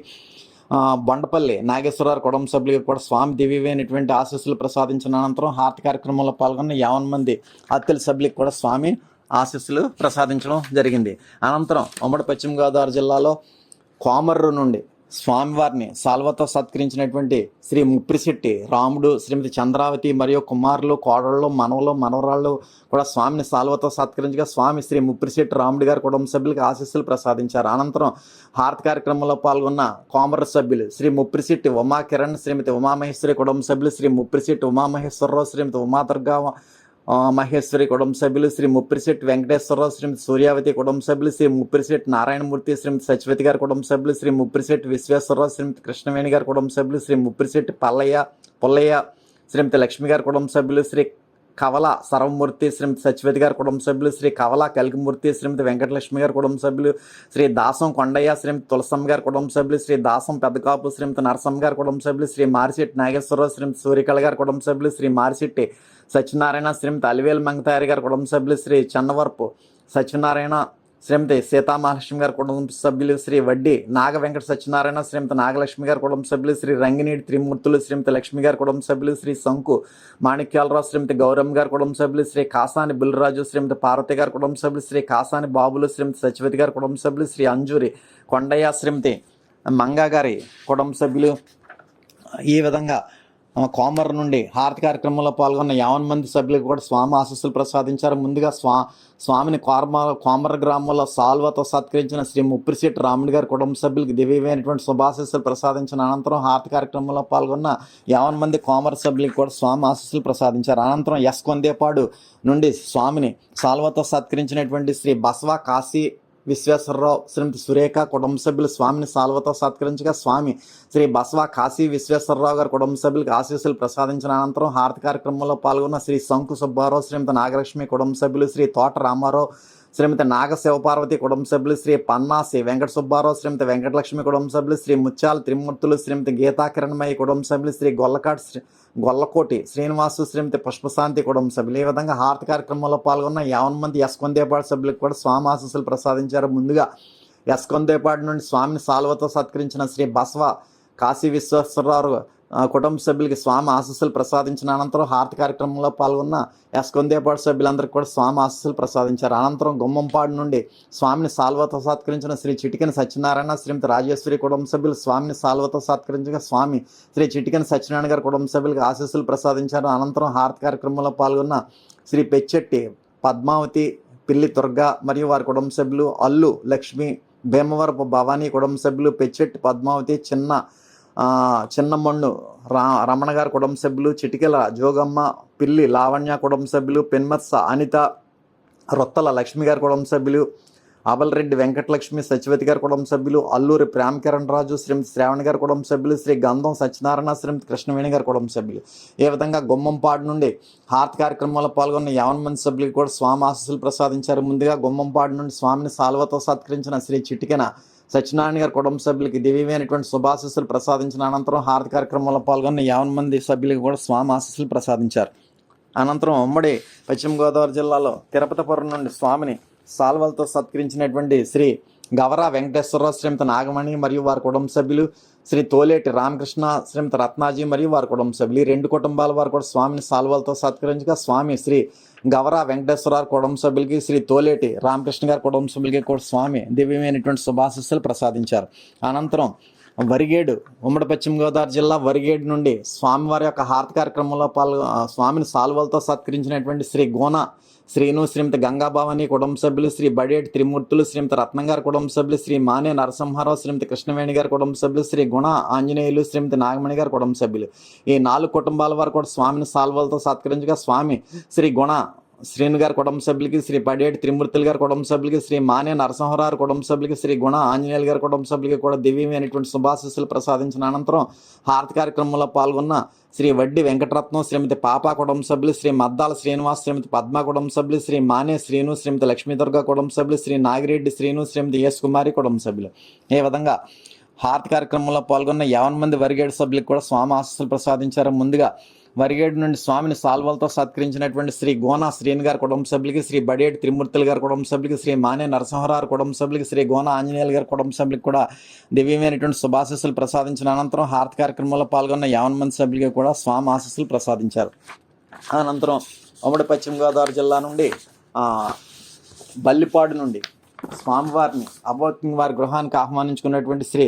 బొండపల్లి నాగేశ్వరరావు కుటుంబ సభ్యులకి కూడా స్వామి దివ్యమైనటువంటి ఆశీస్సులు ప్రసాదించిన అనంతరం హారతి కార్యక్రమంలో పాల్గొన్న 50 మంది అత్తిలి సభ్యులకి కూడా స్వామి ఆశీస్సులు ప్రసాదించడం జరిగింది. అనంతరం ఉమ్మడి పశ్చిమ గోదావరి జిల్లాలో కోమర్రు నుండి స్వామివారిని సాల్వతో సత్కరించినటువంటి శ్రీ ముప్పిరిశెట్టి రాముడు, శ్రీమతి చంద్రావతి మరియు కుమారులు, కోడళ్ళు, మనవలు, మనవరాళ్ళు కూడా స్వామిని సాల్వతో సత్కరించగా స్వామి శ్రీ ముప్పిరిశెట్టి రాముడు గారి కుటుంబ సభ్యులకు ఆశీస్సులు ప్రసాదించారు. అనంతరం హారతి కార్యక్రమంలో పాల్గొన్న కోమర సభ్యులు శ్రీ ముప్పిరిశెట్టి ఉమా కిరణ్, శ్రీమతి ఉమామహేశ్వరి కుటుంబ సభ్యులు శ్రీ ముప్పిరిశెట్టి ఉమామహేశ్వరరావు, శ్రీమతి ఉమాదుర్గా మహేశ్వరి కుటుంబ సభ్యులు శ్రీ ముప్పిరిశెట్టి వెంకటేశ్వరరావు, శ్రీమతి సూర్యావతి కుటుంబ సభ్యులు శ్రీ ముప్పిరిశెట్టి నారాయణమూర్తి, శ్రీమతి సచివతి గారి కుటుంబ సభ్యులు శ్రీ ముప్పిరిశెట్టి విశ్వేశ్వరరావు, శ్రీమతి కృష్ణవేణి గారి కుటుంబ సభ్యులు శ్రీ ముప్పిరిశెట్టి పుల్లయ్య, శ్రీమతి లక్ష్మి గారి కుటుంబ సభ్యులు శ్రీ కవల సర్వమూర్తి, శ్రీమతి సచివతి గారి కుటుంబ సభ్యులు శ్రీ కవల కలికిమూర్తి, శ్రీమతి వెంకటలక్ష్మి గారి కుటుంబ సభ్యులు శ్రీ దాసం కొండయ్య, శ్రీమతి తులసమ్మ గారి కుటుంబ సభ్యులు శ్రీ దాసం పెద్దకాపు, శ్రీమతి నరసమ్మ గారి కుటుంబ సభ్యులు శ్రీ మారిశెట్టి నాగేశ్వరరావు, శ్రీమతి సూర్యకళ గారి కుటుంబ సభ్యులు శ్రీ మారిశెట్టి సత్యనారాయణ, శ్రీమతి అలివేలు మంగతాయారి గారి కుటుంబ సభ్యులు శ్రీ చన్నవరపు సత్యనారాయణ, శ్రీమతి సీతామహాలక్ష్మి గారి కుటుంబ సభ్యులు శ్రీ వడ్డీ నాగ వెంకట సత్యనారాయణ, శ్రీమతి నాగలక్ష్మి గారి కుటుంబ సభ్యులు శ్రీ రంగినీటి త్రిమూర్తులు, శ్రీమతి లక్ష్మి గారి కుటుంబ సభ్యులు శ్రీ శంకు మాణిక్యాలరావు, శ్రీమతి గౌరమ్మ గారి కుటుంబ సభ్యులు శ్రీ కాసాని బిల్రాజు, శ్రీమతి పార్వతి గారి కుటుంబ సభ్యులు శ్రీ కాసాని బాబులు, శ్రీమతి సచివతి గారి కుటుంబ సభ్యులు శ్రీ అంజూరి కొండయ్య, శ్రీమతి మంగా గారి కుటుంబ సభ్యులు. ఈ విధంగా కోమర్ నుండి హారతి కార్యక్రమంలో పాల్గొన్న 50 మంది సభ్యులకు కూడా స్వామి ఆశీస్సులు ప్రసాదించారు. ముందుగా స్వామిని కోమర గ్రామంలో సాల్వతో సత్కరించిన శ్రీ ముప్పిరిశెట్టి రాముడు గారి కుటుంబ సభ్యులకు దివ్యమైనటువంటి శుభాశీస్సులు ప్రసాదించిన అనంతరం హారతి కార్యక్రమంలో పాల్గొన్న 50 మంది కోమర సభ్యులకు కూడా స్వామి ఆశీస్సులు ప్రసాదించారు. అనంతరం ఎస్ కొందేపాడు నుండి స్వామిని సాల్వతో సత్కరించినటువంటి శ్రీ బసవ కాశీ విశ్వేశ్వరరావు, శ్రీమతి సురేఖ కుటుంబ సభ్యులు స్వామిని సాల్వతో సత్కరించగా స్వామి శ్రీ బసవ కాశీ విశ్వేశ్వరరావు గారి కుటుంబ సభ్యులకు ఆశీస్సులు ప్రసాదించిన అనంతరం హారతి కార్యక్రమంలో పాల్గొన్న శ్రీ శంకు సుబ్బారావు, శ్రీమతి నాగలక్ష్మి కుటుంబ సభ్యులు శ్రీ తోట రామారావు, శ్రీమతి నాగ శివపార్వతి కుటుంబ సభ్యులు శ్రీ పన్నాసి వెంకట సుబ్బారావు, శ్రీమతి వెంకటలక్ష్మి కుటుంబ సభ్యులు శ్రీ ముత్యాల త్రిమూర్తులు, శ్రీమతి గీతా కిరణమయ్య కుటుంబ సభ్యులు శ్రీ గొల్లకోటి శ్రీనివాసు, శ్రీమతి పుష్పశాంతి కుటుంబ సభ్యులు. ఈ విధంగా హారతి కార్యక్రమంలో పాల్గొన్న 50 మంది ఎస్ కొందేపాడు సభ్యులకు కూడా స్వామి ఆశీస్సులు ప్రసాదించారు. ముందుగా ఎస్ కొందేపాడు నుండి స్వామిని సాల్వతో సత్కరించిన శ్రీ బసవ కాశీ విశ్వేశ్వరరావు కుటుంబ సభ్యులకి స్వామి ఆశీస్సులు ప్రసాదించిన అనంతరం హారతి కార్యక్రమంలో పాల్గొన్న ఎస్ కొందేపాడు సభ్యులందరికీ కూడా స్వామి ఆశీస్సులు ప్రసాదించారు. అనంతరం గుమ్మంపాడు నుండి స్వామిని సాల్వతో సత్కరించిన శ్రీ చిటికెన సత్యనారాయణ, శ్రీమతి రాజేశ్వరి కుటుంబ సభ్యులు స్వామిని సాల్వతో సత్కరించగా స్వామి శ్రీ చిటికెన సత్యనారాయణ గారి కుటుంబ సభ్యులకు ఆశీస్సులు ప్రసాదించారు. అనంతరం హారతి కార్యక్రమంలో పాల్గొన్న శ్రీ పెచ్చెట్టి పద్మావతి, పిల్లి దుర్గా మరియు వారి కుటుంబ సభ్యులు, అల్లు లక్ష్మి, భీమవరపు భవానీ కుటుంబ సభ్యులు, పెచ్చెట్టి పద్మావతి, చిన్నమಣ್ಣు రమణ గారి కుటుంబ సభ్యులు, చిటికెల జోగమ్మ, పిల్లి లావణ్య కుటుంబ సభ్యులు, పెన్మత్స అనిత, రొత్తల లక్ష్మి గారి కుటుంబ సభ్యులు, అబల్రెడ్డి వెంకటలక్ష్మి సచివతి గారి కుటుంబ సభ్యులు, అల్లూరి ప్రేమకిరణ్ రాజు, శ్రీమతి శ్రావణి గారి కుటుంబ సభ్యులు, శ్రీ గంధం సత్యనారాయణ, శ్రీమతి కృష్ణవేణి గారి కుటుంబ సభ్యులు. ఈ విధంగా గుమ్మంపాడు నుండి హారతి కార్యక్రమంలో పాల్గొన్న 50 మంది సభ్యులకు కూడా స్వామి ఆశీస్సులు ప్రసాదించారు. ముందుగా గుమ్మంపాడు నుండి స్వామిని సాల్వతో సత్కరించిన శ్రీ చిటికెన సత్యనారాయణ గారి కుటుంబ సభ్యులకి దివ్యమైనటువంటి శుభాశీస్సులు ప్రసాదించిన అనంతరం హారతి కార్యక్రమంలో పాల్గొన్న 50 మంది సభ్యులకు కూడా స్వామి ఆశీస్సులు ప్రసాదించారు. అనంతరం ఉమ్మడి పశ్చిమ గోదావరి జిల్లాలో తిరుపతిపురం నుండి స్వామిని సాల్వలతో సత్కరించినటువంటి శ్రీ గవరా వెంకటేశ్వరరావు, శ్రీమతి నాగమణి మరియు వారి కుటుంబ సభ్యులు, శ్రీ తోలేటి రామకృష్ణ, శ్రీమతి రత్నాజీ మరియు వారి కుటుంబ సభ్యులు. ఈ 2 కుటుంబాల వారు కూడా స్వామిని సాల్వలతో సత్కరించగా స్వామి శ్రీ గవరా వెంకటేశ్వరరావు కుటుంబ సభ్యులకి, శ్రీ తోలేటి రామకృష్ణ గారి కుటుంబ సభ్యులకి కూడా స్వామి దివ్యమైనటువంటి శుభాశీస్సులు ప్రసాదించారు. అనంతరం వరిగేడు ఉమ్మడి పశ్చిమ గోదావరి జిల్లా వరిగేడు నుండి స్వామివారి యొక్క హారతి కార్యక్రమంలో స్వామిని సాల్వలతో సత్కరించినటువంటి శ్రీ గోన శ్రీను, శ్రీమతి గంగాభవాని కుటుంబ సభ్యులు, శ్రీ బడేటి త్రిమూర్తులు, శ్రీమతి రత్నం గారి కుటుంబ సభ్యులు, శ్రీ మానే నరసింహారావు, శ్రీమతి కృష్ణవేణి గారి కుటుంబ సభ్యులు, శ్రీ గుణ ఆంజనేయులు, శ్రీమతి నాగమణి గారి కుటుంబ సభ్యులు. ఈ 4 కుటుంబాల వారు కూడా స్వామిని సాల్వలతో సత్కరించగా స్వామి శ్రీ గుణ శ్రీను గారి కుటుంబ సభ్యులకి, శ్రీ పడేటి త్రిమూర్తులు గారి కుటుంబ సభ్యులకి, శ్రీ మానే నరసింహరావు కుటుంబ సభ్యులకి, శ్రీ గుణ ఆంజనేయులు గారి కుటుంబ సభ్యులకి కూడా దివ్యమైనటువంటి శుభాశీస్సులు ప్రసాదించిన అనంతరం హారతి కార్యక్రమంలో పాల్గొన్న శ్రీ వడ్డీ వెంకటరత్నం, శ్రీమతి పాప కుటుంబ సభ్యులు, శ్రీ మద్దాల శ్రీనివాస్, శ్రీమతి పద్మ కుటుంబ సభ్యులు, శ్రీ మానే శ్రీను, శ్రీమతి లక్ష్మీదుర్గ కుటుంబ సభ్యులు, శ్రీ నాగిరెడ్డి శ్రీను, శ్రీమతి ఎస్ కుమారి కుటుంబ సభ్యులు. ఈ విధంగా హారతి కార్యక్రమంలో పాల్గొన్న 50 మంది వరిగేడు సభ్యులకు కూడా స్వామి ఆశీస్సులు ప్రసాదించారు. ముందుగా వరిగేడు నుండి స్వామిని సాల్వలతో సత్కరించినటువంటి శ్రీ గోనా శ్రీని గారి కుటుంబ సభ్యులకి, శ్రీ బడేటి త్రిమూర్తులు గారి కుటుంబ సభ్యులకి, శ్రీ మానే నరసింహరావు కుటుంబ సభ్యులకి, శ్రీ గోనా ఆంజనేయులు గారి కుటుంబ సభ్యులకి కూడా దివ్యమైనటువంటి శుభాశీస్సులు ప్రసాదించిన అనంతరం హారతి కార్యక్రమంలో పాల్గొన్న 50 మంది సభ్యులకి కూడా స్వామి ఆశీస్సులు ప్రసాదించారు. అనంతరం ఉమ్మడి పశ్చిమ గోదావరి జిల్లా నుండి బల్లిపాడు నుండి స్వామివారిని అభోత్ని వారి గృహానికి ఆహ్వానించుకున్నటువంటి శ్రీ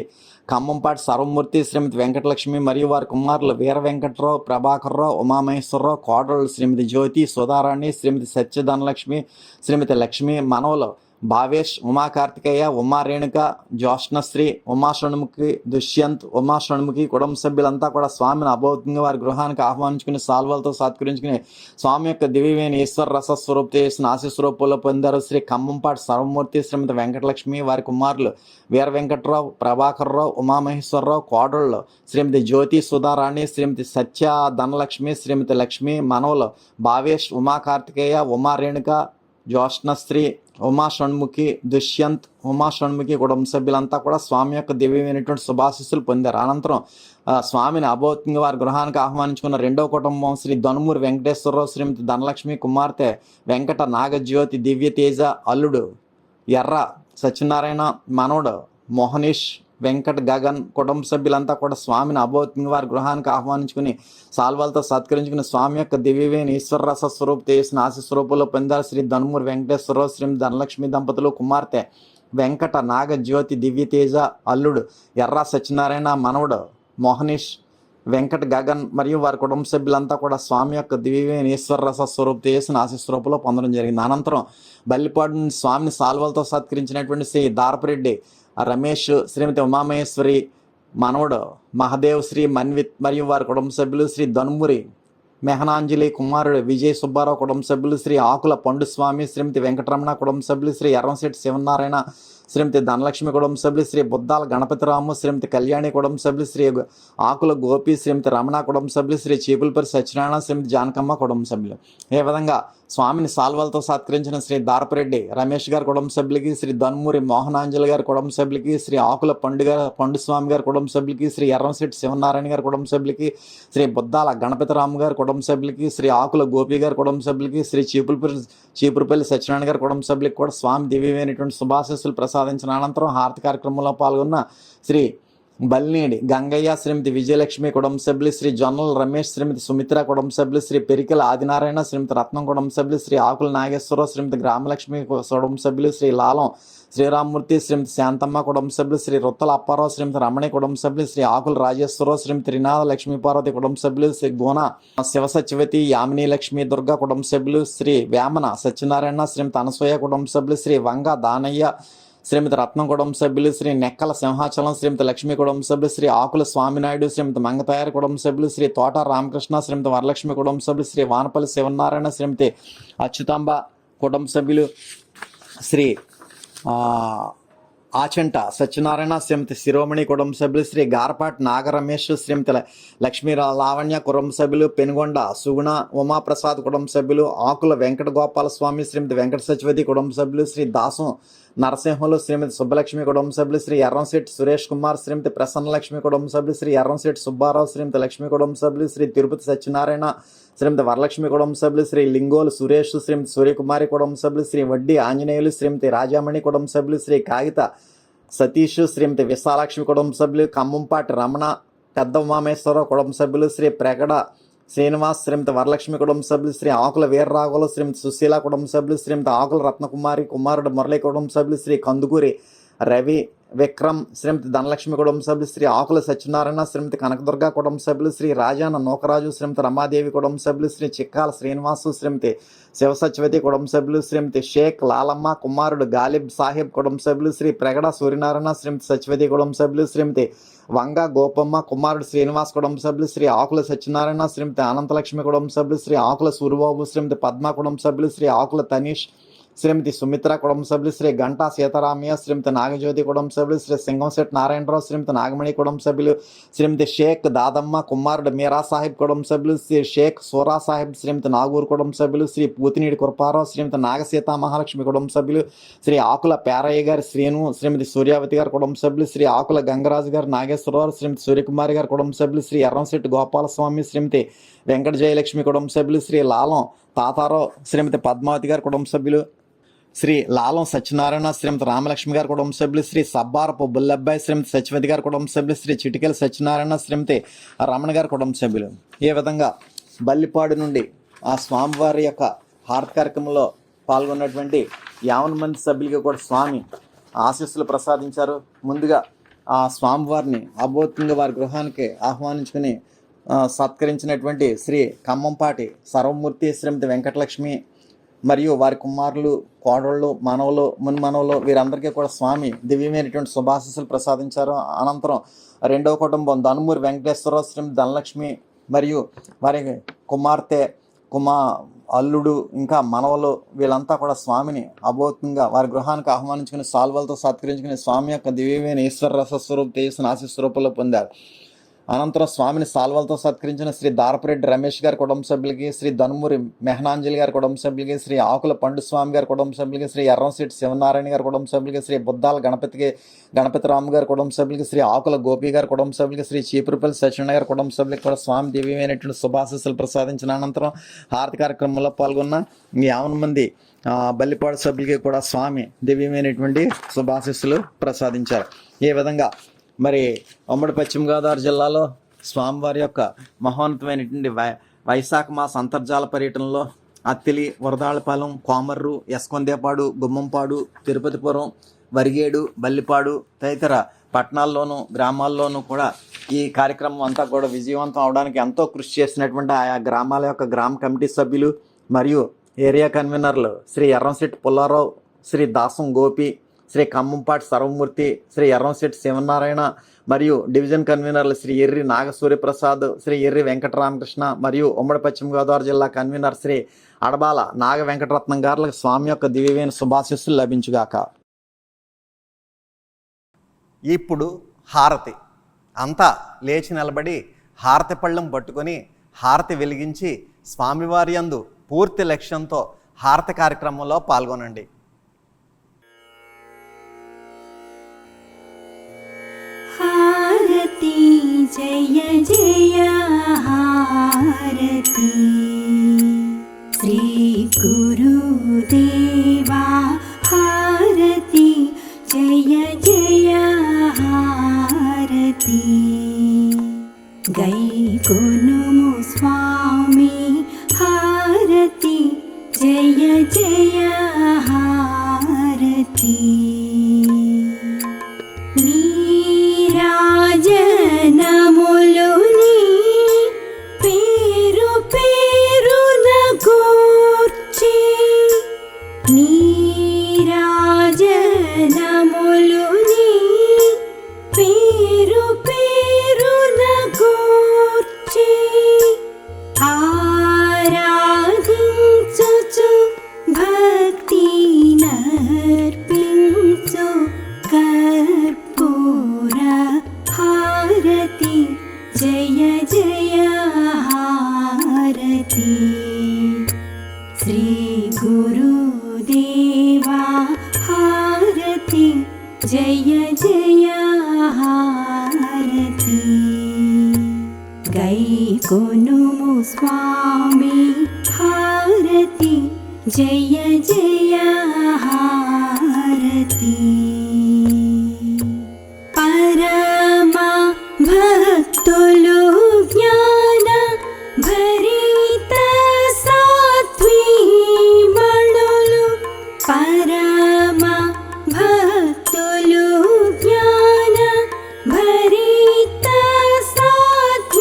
ఖమ్మంపాటి సర్వమూర్తి శ్రీమతి వెంకటలక్ష్మి మరియు వారి కుమారులు వీర వెంకట్రావు, ప్రభాకర్రావు, ఉమామహేశ్వరరావు, కోడళ్ళు శ్రీమతి జ్యోతి, సుధారాణి, శ్రీమతి సత్యధనలక్ష్మి, శ్రీమతి లక్ష్మి, మనవలు భావేష్, ఉమా కార్తికేయ, ఉమా రేణుక, జ్యోష్ణశ్రీ, ఉమా షణ్ముఖి, దుష్యంత్, ఉమా షణ్ముఖి కుటుంబ సభ్యులంతా కూడా స్వామిని అభౌతికంగా వారి గృహానికి ఆహ్వానించుకుని సాల్వాలతో సత్కరించుకుని స్వామి యొక్క దివ్యమైన ఈశ్వర రస స్వరూప చేసిన ఆశీస్వరూపంలో పొందారు. శ్రీ ఖమ్మంపాటి సర్వమూర్తి శ్రీమతి వెంకటలక్ష్మి, వారి కుమారులు వీర వెంకట్రావు, ప్రభాకర్రావు, ఉమామహేశ్వరరావు, కోడళ్ళు శ్రీమతి జ్యోతి, సుధారాణి, శ్రీమతి సత్య ధనలక్ష్మి, శ్రీమతి లక్ష్మి, మనవలు భావేష్, ఉమా కార్తికేయ, ఉమా రేణుక, జ్యోష్ణశ్రీ, ఉమా షణ్ముఖి, దుష్యంత్, ఉమా షణ్ముఖి కుటుంబ సభ్యులంతా కూడా స్వామి యొక్క దివ్యమైనటువంటి శుభాశీస్సులు పొందారు. అనంతరం స్వామిని అభౌతికంగా వారి గృహానికి ఆహ్వానించుకున్న రెండవ కుటుంబం శ్రీ ధనుమూరి వెంకటేశ్వరరావు, శ్రీమతి ధనలక్ష్మి, కుమార్తె వెంకట నాగజ్యోతి, దివ్యతేజ, అల్లుడు ఎర్ర సత్యనారాయణ, మనవడు మోహనీష్, వెంకట్ గగన్ కుటుంబ సభ్యులంతా కూడా స్వామిని అభౌతికంగా వారి గృహానికి ఆహ్వానించుకుని సాల్వాలతో సత్కరించుకుని స్వామి యొక్క దివ్యమైన ఈశ్వర రస స్వరూప చేసిన ఆశీస్వరూపంలో పొందారు. శ్రీ ధనుమూరి వెంకటేశ్వరరావు, శ్రీమతి ధనలక్ష్మి దంపతులు, కుమార్తె వెంకట నాగజ్యోతి, దివ్యతేజ, అల్లుడు ఎర్ర సత్యనారాయణ, మనవడు మోహనీష్, వెంకట్ గగన్ మరియు వారి కుటుంబ సభ్యులంతా కూడా స్వామి యొక్క దివ్యమైన ఈశ్వర రస స్వరూప చేసిన ఆశీస్వరూపంలో పొందడం జరిగింది. అనంతరం బల్లిపాడు నుండి స్వామిని సాల్వాలతో సత్కరించినటువంటి శ్రీ దారపరెడ్డి రమేష్, శ్రీమతి ఉమామహేశ్వరి, మనవడు మహదేవ్, శ్రీ మన్విత్ మరియు వారి కుటుంబ సభ్యులు, శ్రీ ధనుమూరి మెహనాంజలి, కుమారుడు విజయ్ సుబ్బారావు కుటుంబ సభ్యులు, శ్రీ ఆకుల పండుస్వామి, శ్రీమతి వెంకటరమణ కుటుంబ సభ్యులు, శ్రీ ఎర్రంశెట్టి శివనారాయణ, శ్రీమతి ధనలక్ష్మి కుటుంబ సభ్యులు, శ్రీ బుద్దాల గణపతిరాము, శ్రీమతి కళ్యాణి కుటుంబ సభ్యులు, శ్రీ ఆకుల గోపి, శ్రీమతి రమణ కుటుంబ సభ్యులు, శ్రీ చీపులపరి సత్యనారాయణ, శ్రీమతి జానకమ్మ కుటుంబ సభ్యులు. ఏ విధంగా స్వామిని సాల్వాలతో సత్కరించిన శ్రీ దారపరెడ్డి రమేష్ గారి కుటుంబ సభ్యులకి, శ్రీ ధనుమూరి మోహనాంజలి గారి కుటుంబ సభ్యులకి, శ్రీ ఆకుల పండుస్వామి గారి కుటుంబ సభ్యులకి, శ్రీ ఎర్రంశెట్టి శివనారాయణ గారి కుటుంబ సభ్యులకి, శ్రీ బుద్దాల గణపతిరాము గారి కుటుంబ సభ్యులకి, శ్రీ ఆకుల గోపి గారి కుటుంబ సభ్యులకి, శ్రీ చీపురుపల్లి సత్యనారాయణ గారి కుటుంబ సభ్యులకి కూడా స్వామి దివ్యమైనటువంటి శుభాశీస్సులు ప్రసాదించిన అనంతరం హారతి కార్యక్రమంలో పాల్గొన్న శ్రీ బల్నేడి గంగయ్య, శ్రీమతి విజయలక్ష్మి కుటుంబ సభ్యులు, శ్రీ జొన్నల రమేష్, శ్రీమతి సుమిత్ర కుటుంబ సభ్యులు, శ్రీ పెరికల ఆదినారాయణ, శ్రీమతి రత్నం కుటుంబ సభ్యులు, శ్రీ ఆకుల నాగేశ్వరరావు, శ్రీమతి గ్రామలక్ష్మి కుటుంబ సభ్యులు, శ్రీ లాలం శ్రీరామ్మూర్తి, శ్రీమతి శాంతమ్మ కుటుంబ సభ్యులు, శ్రీ రొత్తల అప్పారావు, శ్రీమతి రమణి కుటుంబ సభ్యులు, శ్రీ ఆకుల రాజేశ్వరరావు, శ్రీమతి రినాథ లక్ష్మీపార్వతి కుటుంబ సభ్యులు, శ్రీ గోన శివసత్యవతి, యామిని లక్ష్మి దుర్గా కుటుంబ సభ్యులు, శ్రీ వేమన సత్యనారాయణ, శ్రీమతి అనసూయ కుటుంబ సభ్యులు, శ్రీ వంగ దానయ్య, శ్రీమతి రత్నం కుటుంబ సభ్యులు, శ్రీ నెక్కల సింహాచలం, శ్రీమతి లక్ష్మి కుటుంబ సభ్యులు, శ్రీ ఆకుల స్వామినాయుడు, శ్రీమతి మంగతయారి కుటుంబ సభ్యులు, శ్రీ తోట రామకృష్ణ, శ్రీమతి వరలక్ష్మి కుటుంబ సభ్యులు, శ్రీ వానపల్లి శివనారాయణ, శ్రీమతి అచ్యుతాంబ కుటుంబ సభ్యులు, శ్రీ ఆచంట సత్యనారాయణ, శ్రీమతి శిరోమణి కుటుంబ సభ్యులు, శ్రీ గారపాటి నాగరమేష్, శ్రీమతి లక్ష్మీ లావణ్య కుటుంబ సభ్యులు, పెనుగొండ సుగుణ ఉమాప్రసాద్ కుటుంబ సభ్యులు, ఆకుల వెంకట గోపాల స్వామి, శ్రీమతి వెంకట సత్యవతి కుటుంబ సభ్యులు, శ్రీ దాసం నరసింహులు, శ్రీమతి సుబ్బలక్ష్మి కుటుంబ సభ్యులు, శ్రీ ఎర్రంశెట్టి సురేష్ కుమార్, శ్రీమతి ప్రసన్నలక్ష్మి కుటుంబ సభ్యులు, శ్రీ ఎర్రంశెట్టి సుబ్బారావు, శ్రీమతి లక్ష్మి కుటుంబ సభ్యులు, శ్రీ తిరుపతి సత్యనారాయణ, శ్రీమతి వరలక్ష్మి కుటుంబ సభ్యులు, శ్రీ లింగోలు సురేష్, శ్రీమతి సూర్యకుమారి కుటుంబ సభ్యులు, శ్రీ వడ్డీ ఆంజనేయులు, శ్రీమతి రాజామణి కుటుంబ సభ్యులు, శ్రీ కాగిత సతీష్, శ్రీమతి విశాలాక్ష్మి కుటుంబ సభ్యులు, ఖమ్మంపాటి రమణ, పెద్ద ఉమామేశ్వరరావు కుటుంబ సభ్యులు, శ్రీ ప్రగడ శ్రీనివాస్, శ్రీమతి వరలక్ష్మి కుటుంబ సభ్యులు, శ్రీ ఆకుల వీర్రాఘవులు, శ్రీమతి సుశీల కుటుంబ సభ్యులు, శ్రీమతి ఆకుల రత్నకుమారి, కుమారుడు మురళి కుటుంబ సభ్యులు, శ్రీ కందుకూరి రవి విక్రమ్, శ్రీమతి ధనలక్ష్మి కుటుంబ సభ్యులు, శ్రీ ఆకుల సత్యనారాయణ, శ్రీమతి కనకదుర్గ కుటుంబ సభ్యులు, శ్రీ రాజాన నూకరాజు, శ్రీమతి రమాదేవి కుటుంబ సభ్యులు, శ్రీ చిక్కాల శ్రీనివాసు, శ్రీమతి శివసత్యవతి కుటుంబ సభ్యులు, శ్రీమతి షేక్ లాలమ్మ, కుమారుడు గాలిబ్ సాహెబ్ కుటుంబ సభ్యులు, శ్రీ ప్రగడ సూర్యనారాయణ, శ్రీమతి సత్యవతి కుటుంబ సభ్యులు, శ్రీమతి వంగ గోపమ్మ, కుమారుడు శ్రీనివాస్ కుటుంబ సభ్యులు, శ్రీ ఆకుల సత్యనారాయణ, శ్రీమతి అనంతలక్ష్మి కుటుంబ సభ్యులు, శ్రీ ఆకుల సూరిబాబు, శ్రీమతి పద్మ కుటుంబ సభ్యులు, శ్రీ ఆకుల తనీష్, శ్రీమతి సుమిత్ర కుటుంబ సభ్యులు, శ్రీ గంటా సీతారామయ్య, శ్రీమతి నాగజ్యోతి కుటుంబ సభ్యులు, శ్రీ సింగంశెట్టి నారాయణరావు, శ్రీమతి నాగమణి కుటుంబ సభ్యులు, శ్రీమతి షేక్ దాదమ్మ, కుమారుడు మీరా సాహిబ్ కుటుంబ సభ్యులు, శ్రీ షేక్ సోరా సాహిబ్, శ్రీమతి నాగూరు కుటుంబ సభ్యులు, శ్రీ పూతినీడి కృపారావు, శ్రీమతి నాగసీతా మహాలక్ష్మి కుటుంబ సభ్యులు, శ్రీ ఆకుల పేరయ్య గారి శ్రీను, శ్రీమతి సూర్యావతి గారి కుటుంబ సభ్యులు, శ్రీ ఆకుల గంగరాజు గారు నాగేశ్వరరావు, శ్రీమతి సూర్యకుమారి గారి కుటుంబ సభ్యులు, శ్రీ ఎర్రంశెట్టి గోపాలస్వామి, శ్రీమతి వెంకట జయలక్ష్మి కుటుంబ సభ్యులు, శ్రీ లాలం తాతారావు, శ్రీమతి పద్మావతి గారి కుటుంబ సభ్యులు, శ్రీ లాలం సత్యనారాయణ, శ్రీమతి రామలక్ష్మి గారి కుటుంబ సభ్యులు, శ్రీ సబ్బారపు బుల్లబ్బాయి, శ్రీమతి సత్యవతి గారి కుటుంబ సభ్యులు, శ్రీ చిటికెల సత్యనారాయణ, శ్రీమతి రమణ గారి కుటుంబ సభ్యులు. ఈ విధంగా బల్లిపాడు నుండి ఆ స్వామివారి యొక్క హారతి కార్యక్రమంలో పాల్గొన్నటువంటి 50 మంది సభ్యులకి కూడా స్వామి ఆశీస్సులు ప్రసాదించారు. ముందుగా ఆ స్వామివారిని అభౌతికంగా వారి గృహానికి ఆహ్వానించుకుని సత్కరించినటువంటి శ్రీ ఖమ్మంపాటి సర్వమూర్తి శ్రీమతి వెంకటలక్ష్మి మరియు వారి కుమారులు, కోడళ్ళు, మనవలు, మున్మనవలు వీరందరికీ కూడా స్వామి దివ్యమైనటువంటి శుభాశీస్సులు ప్రసాదించారు. అనంతరం రెండవ కుటుంబం ధనుమూరి వెంకటేశ్వరరావు శ్రీమతి ధనలక్ష్మి మరియు వారి కుమార్తె, అల్లుడు, ఇంకా మనవలు వీళ్ళంతా కూడా స్వామిని అభౌతికంగా వారి గృహానికి ఆహ్వానించుకుని సాల్వలతో సత్కరించుకుని స్వామి యొక్క దివ్యమైన ఈశ్వర రసస్వరూప తేజస్సును ఆశీస్వరూపంలో పొందారు. అనంతరం స్వామిని సాల్వలతో సత్కరించిన శ్రీ దారపురెడ్డి రమేష్ గారి కుటుంబ సభ్యులకి, శ్రీ ధనుమూరి మెహనాంజలి గారి కుటుంబ సభ్యులకి, శ్రీ ఆకుల పండు స్వామి గారి కుటుంబ సభ్యులకి, శ్రీ ఎర్రంశెట్టి శివనారాయణ గారి కుటుంబ సభ్యులకి, శ్రీ బుద్ధాల గణపతిరాము గారి కుటుంబ సభ్యులకి, శ్రీ ఆకుల గోపి గారి కుటుంబ సభ్యులకి, శ్రీ చీపురుపల్లి సత్యనారాయణ గారి కుటుంబ సభ్యులకి కూడా స్వామి దివ్యమైనటువంటి శుభాశీస్సులు ప్రసాదించిన అనంతరం హారతి కార్యక్రమంలో పాల్గొన్న 50 మంది బల్లిపాడు సభ్యులకి కూడా స్వామి దివ్యమైనటువంటి శుభాశీస్సులు ప్రసాదించారు. ఈ విధంగా మరి ఉమ్మడి పశ్చిమ గోదావరి జిల్లాలో స్వామివారి యొక్క మహోన్నతమైనటువంటి వైశాఖ మాస అంతర్జాల పర్యటనలో అత్తిలి, వరదాళపాలెం, కోమర్రు, యశ్వందేపాడు, గుమ్మంపాడు, తిరుపతిపురం, వరిగేడు, బల్లిపాడు తదితర పట్టణాల్లోనూ గ్రామాల్లోనూ కూడా ఈ కార్యక్రమం అంతా కూడా విజయవంతం అవడానికి ఎంతో కృషి చేసినటువంటి ఆయా గ్రామాల యొక్క గ్రామ కమిటీ సభ్యులు మరియు ఏరియా కన్వీనర్లు శ్రీ ఎర్రంశెట్టి పుల్లారావు, శ్రీ దాసం గోపి, శ్రీ ఖమ్మంపాటి సర్వమూర్తి, శ్రీ ఎర్రంశెట్టి శివనారాయణ మరియు డివిజన్ కన్వీనర్లు శ్రీ ఎర్రి నాగసూర్యప్రసాద్, శ్రీ ఎర్రి వెంకటరామకృష్ణ మరియు ఉమ్మడి పశ్చిమ గోదావరి జిల్లా కన్వీనర్ శ్రీ అడబాల నాగ వెంకటరత్నం గారులకు స్వామి యొక్క దివ్యమైన శుభాశీస్సులు లభించుగాక. ఇప్పుడు హారతి అంతా లేచి నిలబడి హారతి పళ్ళెం పట్టుకొని హారతి వెలిగించి స్వామివారి యందు పూర్తి లక్ష్యంతో హారతి కార్యక్రమంలో పాల్గొనండి. హారతి జయ జయ హారతి శ్రీ గురుదేవా హారతి జయ జయ హారతి గైకొనుము స్వామి హారతి జయ జయ హారతి నీరాజనములుని పేరు పేరున గూర్చి నీరాజనములుని పేరు పేరున గూర్చి ఆరాధించుచు భక్తి నర్పించు కర్పూర హారతి జయ జయ హారతి శ్రీ గురుదేవా హారతి జయ జయ హారతి గైకొనుము స్వామి హారతి జయ జయ హారతి పరమ భక్తులు జ్ఞాన భరిత సాత్వీమణులు పరమ భక్తులు జ్ఞాన భరిత సాత్వీమణులు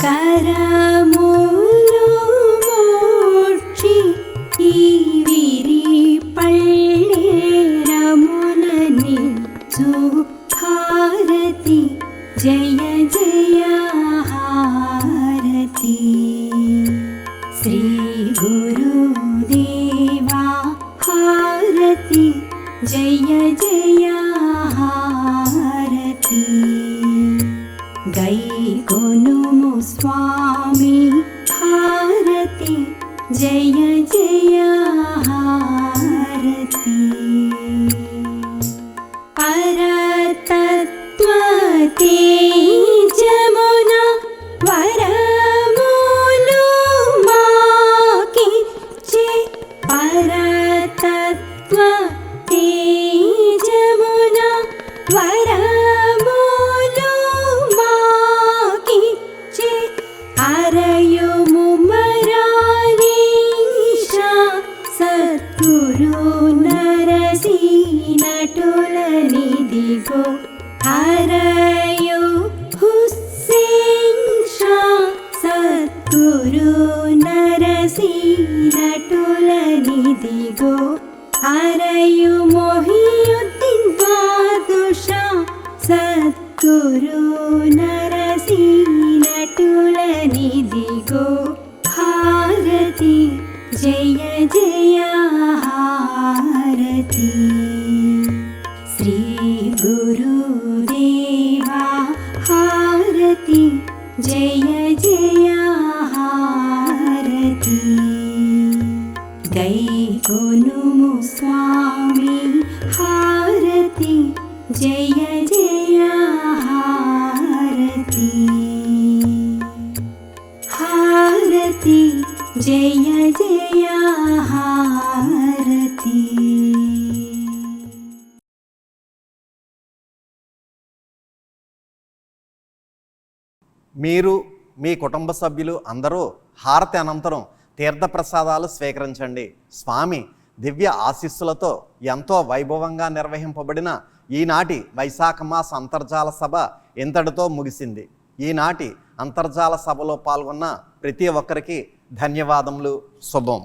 కరములు మోక్షి ఈ విరి పళ్ళేరములని హారతి జయ జయ హారతి శ్రీ గురుదేవా హారతి జయ జయ హారతి గైకొనుము స్వామి హారతి జయ జయ హారతి పరతత్వ తేజమున వరములు మాకిచ్చే పరతత్వ తేజమున వరములు మాకిచ్చే అరయుము మరారీషా సద్గురు నరసి నటులని సద్గురు నరసి నటులనిదిగో అరయు మొహియుద్దీన్ బాదుషా సద్గురు నరసి నటులనిదిగో హారతి జయ జయ హారతి శ్రీ గురుదేవా హారతి జయ జయ హారతి గైకొనుము స్వామి హారతి జయ జయ హారతి హారతి జయ జయ హారతి. మీరు మీ కుటుంబ సభ్యులు అందరూ హారతి అనంతరం తీర్థప్రసాదాలు స్వీకరించండి. స్వామి దివ్య ఆశీస్సులతో ఎంతో వైభవంగా నిర్వహింపబడిన ఈనాటి వైశాఖ మాస అంతర్జాల సభ ఇంతటితో ముగిసింది. ఈనాటి అంతర్జాల సభలో పాల్గొన్న ప్రతి ఒక్కరికి ధన్యవాదములు. శుభం.